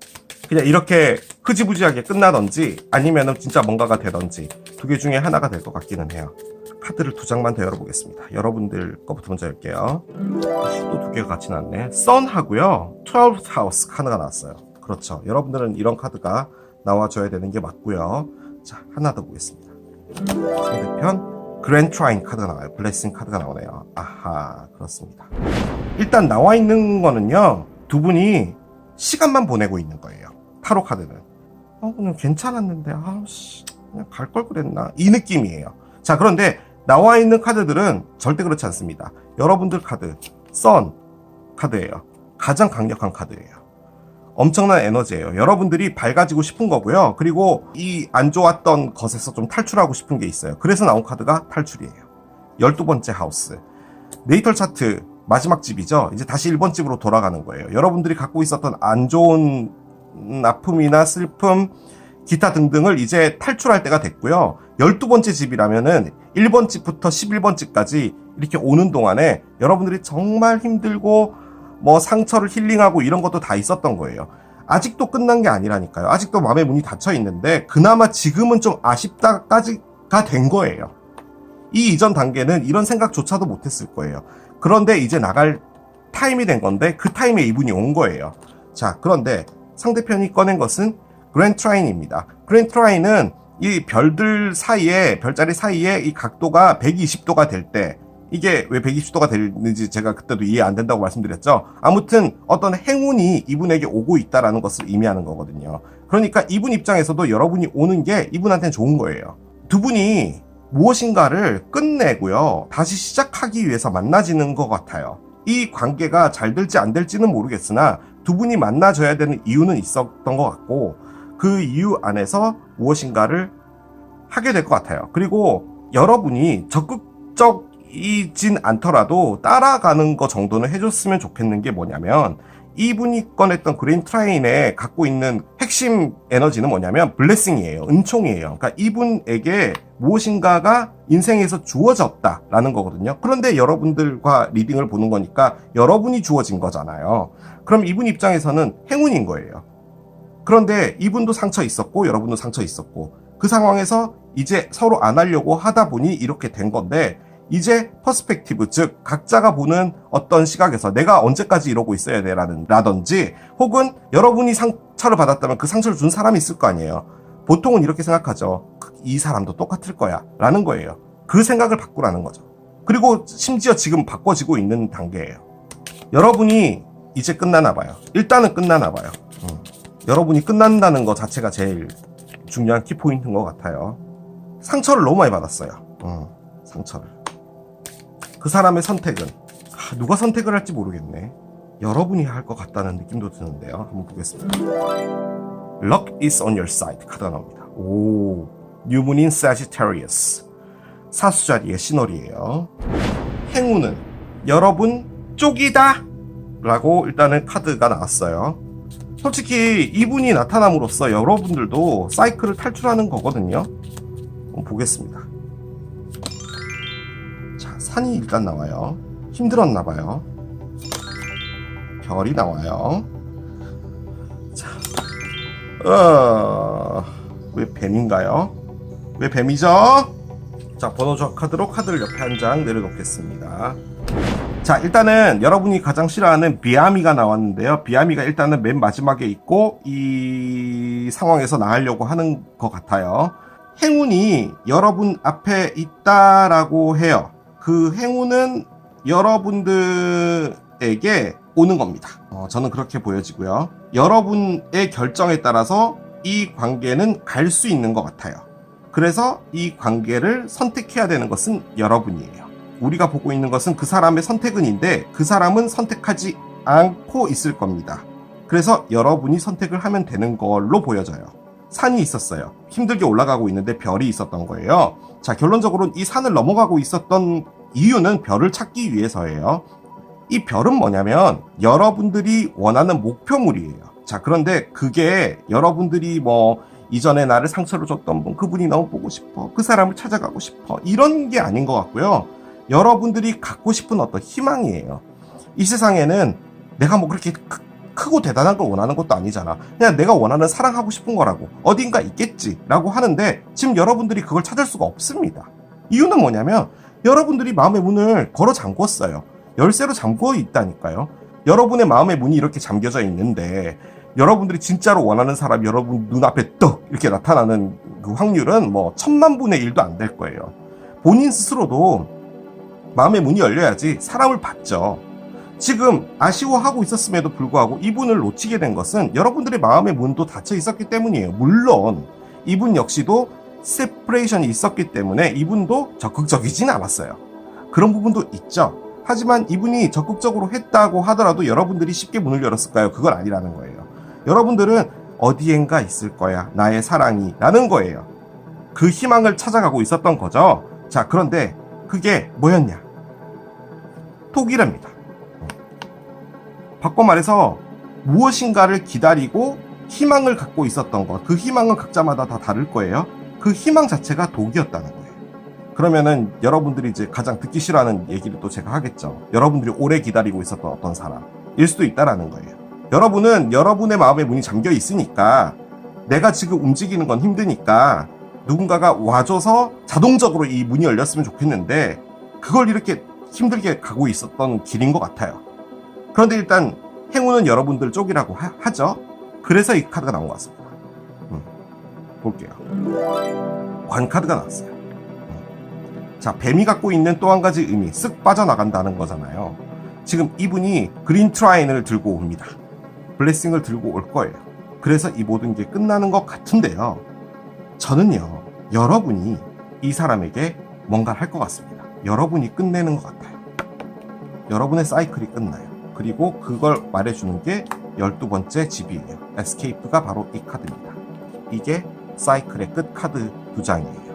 A: 그냥 이렇게 흐지부지하게 끝나던지 아니면 진짜 뭔가가 되던지 두 개 중에 하나가 될 것 같기는 해요. 카드를 2장만 더 열어보겠습니다. 여러분들 거부터 먼저 열게요. 또 2개가 같이 나왔네. 선하고요 12th 하우스 카드가 나왔어요. 그렇죠. 여러분들은 이런 카드가 나와줘야 되는 게 맞고요. 자, 하나 더 보겠습니다. 상대편 그랜드 트라인 카드가 나와요. 블레싱 카드가 나오네요. 아하, 그렇습니다. 일단 나와 있는 거는요, 두 분이 시간만 보내고 있는 거예요. 타로 카드는 그냥 괜찮았는데 그냥 갈 걸 그랬나, 이 느낌이에요. 자, 그런데 나와 있는 카드들은 절대 그렇지 않습니다. 여러분들 카드 선 카드예요. 가장 강력한 카드예요. 엄청난 에너지예요. 여러분들이 밝아지고 싶은 거고요. 그리고 이 안 좋았던 것에서 좀 탈출하고 싶은 게 있어요. 그래서 나온 카드가 탈출이에요. 12번째 하우스. 네이털 차트 마지막 집이죠. 이제 다시 1번 집으로 돌아가는 거예요. 여러분들이 갖고 있었던 안 좋은 아픔이나 슬픔, 기타 등등을 이제 탈출할 때가 됐고요. 12번째 집이라면은 1번 집부터 11번 집까지 이렇게 오는 동안에 여러분들이 정말 힘들고 뭐 상처를 힐링하고 이런 것도 다 있었던 거예요. 아직도 끝난 게 아니라니까요. 아직도 마음의 문이 닫혀 있는데 그나마 지금은 좀 아쉽다까지가 된 거예요. 이 이전 단계는 이런 생각조차도 못했을 거예요. 그런데 이제 나갈 타임이 된 건데 그 타임에 이분이 온 거예요. 자, 그런데 상대편이 꺼낸 것은 그랜드 트라인입니다. 그랜드 트라인은 이 별들 사이에, 별자리 사이에 이 각도가 120도가 될 때, 이게 왜 120도가 되는지 제가 그때도 이해 안 된다고 말씀드렸죠. 아무튼 어떤 행운이 이분에게 오고 있다라는 것을 의미하는 거거든요. 그러니까 이분 입장에서도 여러분이 오는 게 이분한테는 좋은 거예요. 두 분이 무엇인가를 끝내고요, 다시 시작하기 위해서 만나지는 것 같아요. 이 관계가 잘 될지 안 될지는 모르겠으나 두 분이 만나줘야 되는 이유는 있었던 것 같고 그 이유 안에서 무엇인가를 하게 될 것 같아요. 그리고 여러분이 적극적이진 않더라도 따라가는 거 정도는 해줬으면 좋겠는 게 뭐냐면, 이분이 꺼냈던 그린 트라인에 갖고 있는 핵심 에너지는 뭐냐면 블레싱이에요. 은총이에요. 그러니까 이분에게 무엇인가가 인생에서 주어졌다라는 거거든요. 그런데 여러분들과 리딩을 보는 거니까 여러분이 주어진 거잖아요. 그럼 이분 입장에서는 행운인 거예요. 그런데 이분도 상처 있었고 여러분도 상처 있었고 그 상황에서 이제 서로 안 하려고 하다 보니 이렇게 된 건데, 이제 퍼스펙티브, 즉 각자가 보는 어떤 시각에서 내가 언제까지 이러고 있어야 돼 라든지, 혹은 여러분이 상처를 받았다면 그 상처를 준 사람이 있을 거 아니에요. 보통은 이렇게 생각하죠. 이 사람도 똑같을 거야 라는 거예요. 그 생각을 바꾸라는 거죠. 그리고 심지어 지금 바꿔지고 있는 단계예요. 여러분이 이제 끝나나 봐요. 일단은 끝나나 봐요. 여러분이 끝난다는 거 자체가 제일 중요한 키포인트인 것 같아요. 상처를 너무 많이 받았어요. 상처를. 그 사람의 선택은 누가 선택을 할지 모르겠네. 여러분이 할 것 같다는 느낌도 드는데요. 한번 보겠습니다. Luck is on your side 카드가 나옵니다. 오, 뉴문인 Sagittarius, 사수자리의 신월이에요. 행운은 여러분 쪽이다 라고 일단은 카드가 나왔어요. 솔직히 이분이 나타남으로써 여러분들도 사이클을 탈출하는 거거든요. 한번 보겠습니다. 자, 산이 일단 나와요. 힘들었나 봐요. 별이 나와요. 자, 왜 뱀인가요? 왜 뱀이죠? 자, 번호 조합 카드로 카드를 옆에 한 장 내려놓겠습니다. 자, 일단은 여러분이 가장 싫어하는 비아미가 나왔는데요. 비아미가 일단은 맨 마지막에 있고 이 상황에서 나가려고 하는 것 같아요. 행운이 여러분 앞에 있다라고 해요. 그 행운은 여러분들에게 오는 겁니다. 저는 그렇게 보여지고요. 여러분의 결정에 따라서 이 관계는 갈 수 있는 것 같아요. 그래서 이 관계를 선택해야 되는 것은 여러분이에요. 우리가 보고 있는 것은 그 사람의 선택은인데 그 사람은 선택하지 않고 있을 겁니다. 그래서 여러분이 선택을 하면 되는 걸로 보여져요. 산이 있었어요. 힘들게 올라가고 있는데 별이 있었던 거예요. 자, 결론적으로 이 산을 넘어가고 있었던 이유는 별을 찾기 위해서예요. 이 별은 뭐냐면 여러분들이 원하는 목표물이에요. 자, 그런데 그게 여러분들이 뭐 이전에 나를 상처를 줬던 분, 그분이 너무 보고 싶어, 그 사람을 찾아가고 싶어, 이런 게 아닌 것 같고요. 여러분들이 갖고 싶은 어떤 희망이에요. 이 세상에는 내가 뭐 그렇게 크고 대단한 걸 원하는 것도 아니잖아. 그냥 내가 원하는 사랑하고 싶은 거라고 어딘가 있겠지 라고 하는데 지금 여러분들이 그걸 찾을 수가 없습니다. 이유는 뭐냐면 여러분들이 마음의 문을 걸어 잠궜어요. 열쇠로 잠궈 있다니까요. 여러분의 마음의 문이 이렇게 잠겨져 있는데 여러분들이 진짜로 원하는 사람이 여러분 눈앞에 떡 이렇게 나타나는 그 확률은 뭐 1000만분의 1도 안 될 거예요. 본인 스스로도 마음의 문이 열려야지 사람을 받죠. 지금 아쉬워하고 있었음에도 불구하고 이분을 놓치게 된 것은 여러분들의 마음의 문도 닫혀 있었기 때문이에요. 물론 이분 역시도 세퍼레이션이 있었기 때문에 이분도 적극적이진 않았어요. 그런 부분도 있죠. 하지만 이분이 적극적으로 했다고 하더라도 여러분들이 쉽게 문을 열었을까요? 그건 아니라는 거예요. 여러분들은 어디엔가 있을 거야, 나의 사랑이 라는 거예요. 그 희망을 찾아가고 있었던 거죠. 자, 그런데 그게 뭐였냐? 독이랍니다. 바꿔 말해서 무엇인가를 기다리고 희망을 갖고 있었던 것, 그 희망은 각자마다 다 다를 거예요. 그 희망 자체가 독이었다는 거예요. 그러면은 여러분들이 이제 가장 듣기 싫어하는 얘기를 또 제가 하겠죠. 여러분들이 오래 기다리고 있었던 어떤 사람일 수도 있다라는 거예요. 여러분은 여러분의 마음의 문이 잠겨 있으니까 내가 지금 움직이는 건 힘드니까 누군가가 와줘서 자동적으로 이 문이 열렸으면 좋겠는데 그걸 이렇게 힘들게 가고 있었던 길인 것 같아요. 그런데 일단 행운은 여러분들 쪽이라고 하죠. 그래서 이 카드가 나온 것 같습니다. 볼게요. 관카드가 나왔어요. 자, 뱀이 갖고 있는 또 한 가지 의미, 쓱 빠져나간다는 거잖아요. 지금 이분이 그린 트라인을 들고 옵니다. 블레싱을 들고 올 거예요. 그래서 이 모든 게 끝나는 것 같은데요. 저는요, 여러분이 이 사람에게 뭔가를 할 것 같습니다. 여러분이 끝내는 것 같아요. 여러분의 사이클이 끝나요. 그리고 그걸 말해주는 게 12번째 집이에요. 에스케이프가 바로 이 카드입니다. 이게 사이클의 끝 카드 2장이에요.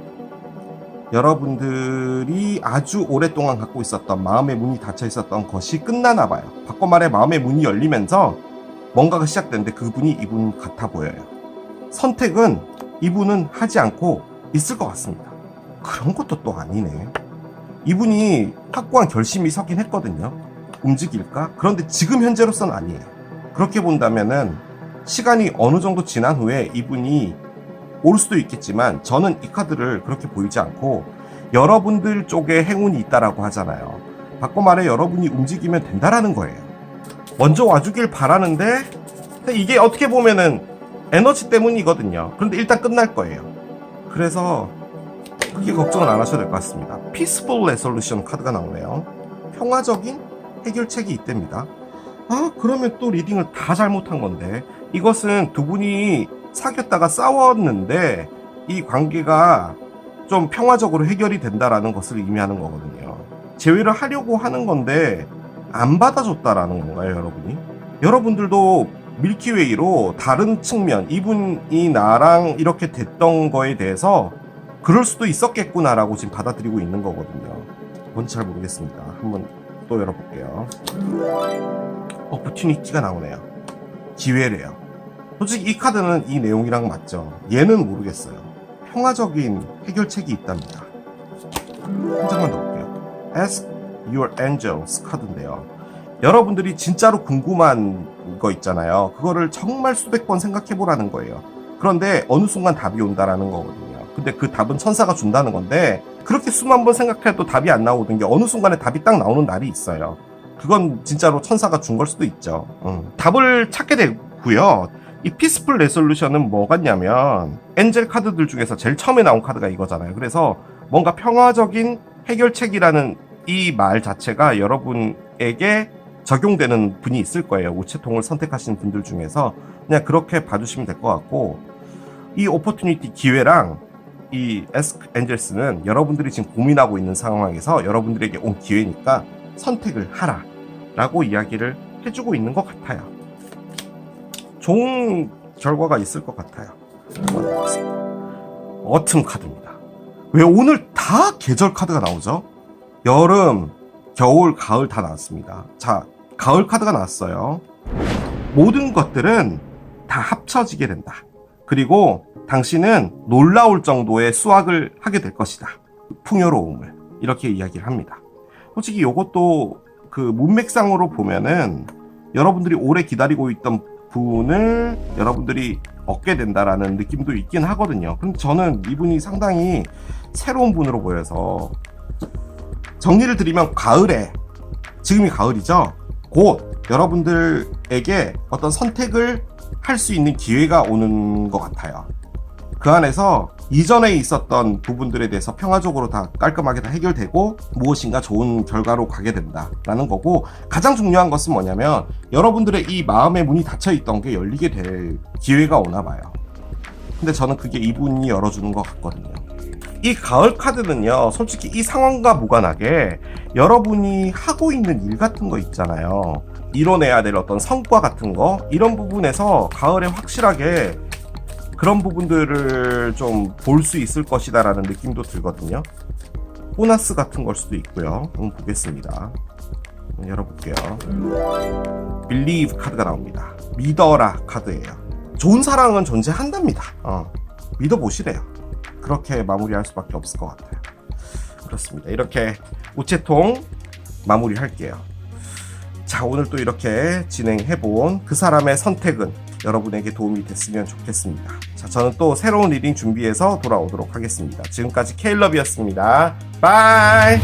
A: 여러분들이 아주 오랫동안 갖고 있었던 마음의 문이 닫혀 있었던 것이 끝나나 봐요. 바꿔 말해 마음의 문이 열리면서 뭔가가 시작되는데 그분이 이분 같아 보여요. 선택은 이분은 하지 않고 있을 것 같습니다. 그런 것도 또 아니네. 이분이 확고한 결심이 서긴 했거든요. 움직일까? 그런데 지금 현재로서는 아니에요. 그렇게 본다면은 시간이 어느 정도 지난 후에 이분이 올 수도 있겠지만 저는 이 카드를 그렇게 보이지 않고 여러분들 쪽에 행운이 있다라고 하잖아요. 바꿔 말해 여러분이 움직이면 된다라는 거예요. 먼저 와주길 바라는데 이게 어떻게 보면은 에너지 때문이거든요. 그런데 일단 끝날 거예요. 그래서 크게 걱정은 안 하셔도 될 것 같습니다. Peaceful Resolution 카드가 나오네요. 평화적인 해결책이 있답니다. 아, 그러면 또 리딩을 다 잘못한 건데 이것은 두 분이 사귀었다가 싸웠는데 이 관계가 좀 평화적으로 해결이 된다라는 것을 의미하는 거거든요. 재회를 하려고 하는 건데 안 받아줬다라는 건가요, 여러분이? 여러분들도 밀키웨이로 다른 측면, 이분이 나랑 이렇게 됐던 거에 대해서 그럴 수도 있었겠구나라고 지금 받아들이고 있는 거거든요. 뭔지 잘 모르겠습니다. 한번 또 열어볼게요. 오퍼튜니티가 나오네요. 기회래요. 솔직히 이 카드는 이 내용이랑 맞죠. 얘는 모르겠어요. 평화적인 해결책이 있답니다. 한 장만 더 볼게요. Ask Your Angels 카드인데요. 여러분들이 진짜로 궁금한 거 있잖아요. 그거를 정말 수백 번 생각해 보라는 거예요. 그런데 어느 순간 답이 온다라는 거거든요. 근데 그 답은 천사가 준다는 건데 그렇게 수만 번 생각해도 답이 안 나오던 게 어느 순간에 답이 딱 나오는 날이 있어요. 그건 진짜로 천사가 준 걸 수도 있죠. 답을 찾게 되고요. 이 피스풀 레솔루션은 뭐 같냐면 엔젤 카드들 중에서 제일 처음에 나온 카드가 이거잖아요. 그래서 뭔가 평화적인 해결책이라는 이 말 자체가 여러분에게 적용되는 분이 있을 거예요. 우체통을 선택하신 분들 중에서 그냥 그렇게 봐주시면 될 것 같고, 이 오퍼튜니티 기회랑 이 에스크 엔젤스는 여러분들이 지금 고민하고 있는 상황에서 여러분들에게 온 기회니까 선택을 하라 라고 이야기를 해주고 있는 것 같아요. 좋은 결과가 있을 것 같아요. 어텀 카드입니다. 왜 오늘 다 계절 카드가 나오죠? 여름, 겨울, 가을 다 나왔습니다. 자, 가을 카드가 나왔어요. 모든 것들은 다 합쳐지게 된다. 그리고 당신은 놀라울 정도의 수확을 하게 될 것이다. 풍요로움을. 이렇게 이야기를 합니다. 솔직히 이것도 그 문맥상으로 보면은 여러분들이 오래 기다리고 있던 분을 여러분들이 얻게 된다라는 느낌도 있긴 하거든요. 근데 저는 이분이 상당히 새로운 분으로 보여서 정리를 드리면 가을에, 지금이 가을이죠? 곧 여러분들에게 어떤 선택을 할 수 있는 기회가 오는 것 같아요. 그 안에서 이전에 있었던 부분들에 대해서 평화적으로 다 깔끔하게 다 해결되고 무엇인가 좋은 결과로 가게 된다라는 거고, 가장 중요한 것은 뭐냐면 여러분들의 이 마음의 문이 닫혀 있던 게 열리게 될 기회가 오나 봐요. 근데 저는 그게 이분이 열어주는 것 같거든요. 이 가을 카드는요, 솔직히 이 상황과 무관하게 여러분이 하고 있는 일 같은 거 있잖아요. 이뤄내야 될 어떤 성과 같은 거, 이런 부분에서 가을에 확실하게 그런 부분들을 좀 볼 수 있을 것이다 라는 느낌도 들거든요. 보너스 같은 걸 수도 있고요. 한번 보겠습니다. 열어볼게요. Believe 카드가 나옵니다. 믿어라 카드예요. 좋은 사랑은 존재한답니다. 믿어보시래요. 그렇게 마무리할 수밖에 없을 것 같아요. 그렇습니다. 이렇게 우체통 마무리할게요. 자, 오늘 또 이렇게 진행해본 그 사람의 선택은 여러분에게 도움이 됐으면 좋겠습니다. 자, 저는 또 새로운 리딩 준비해서 돌아오도록 하겠습니다. 지금까지 케일럽이었습니다. 바이!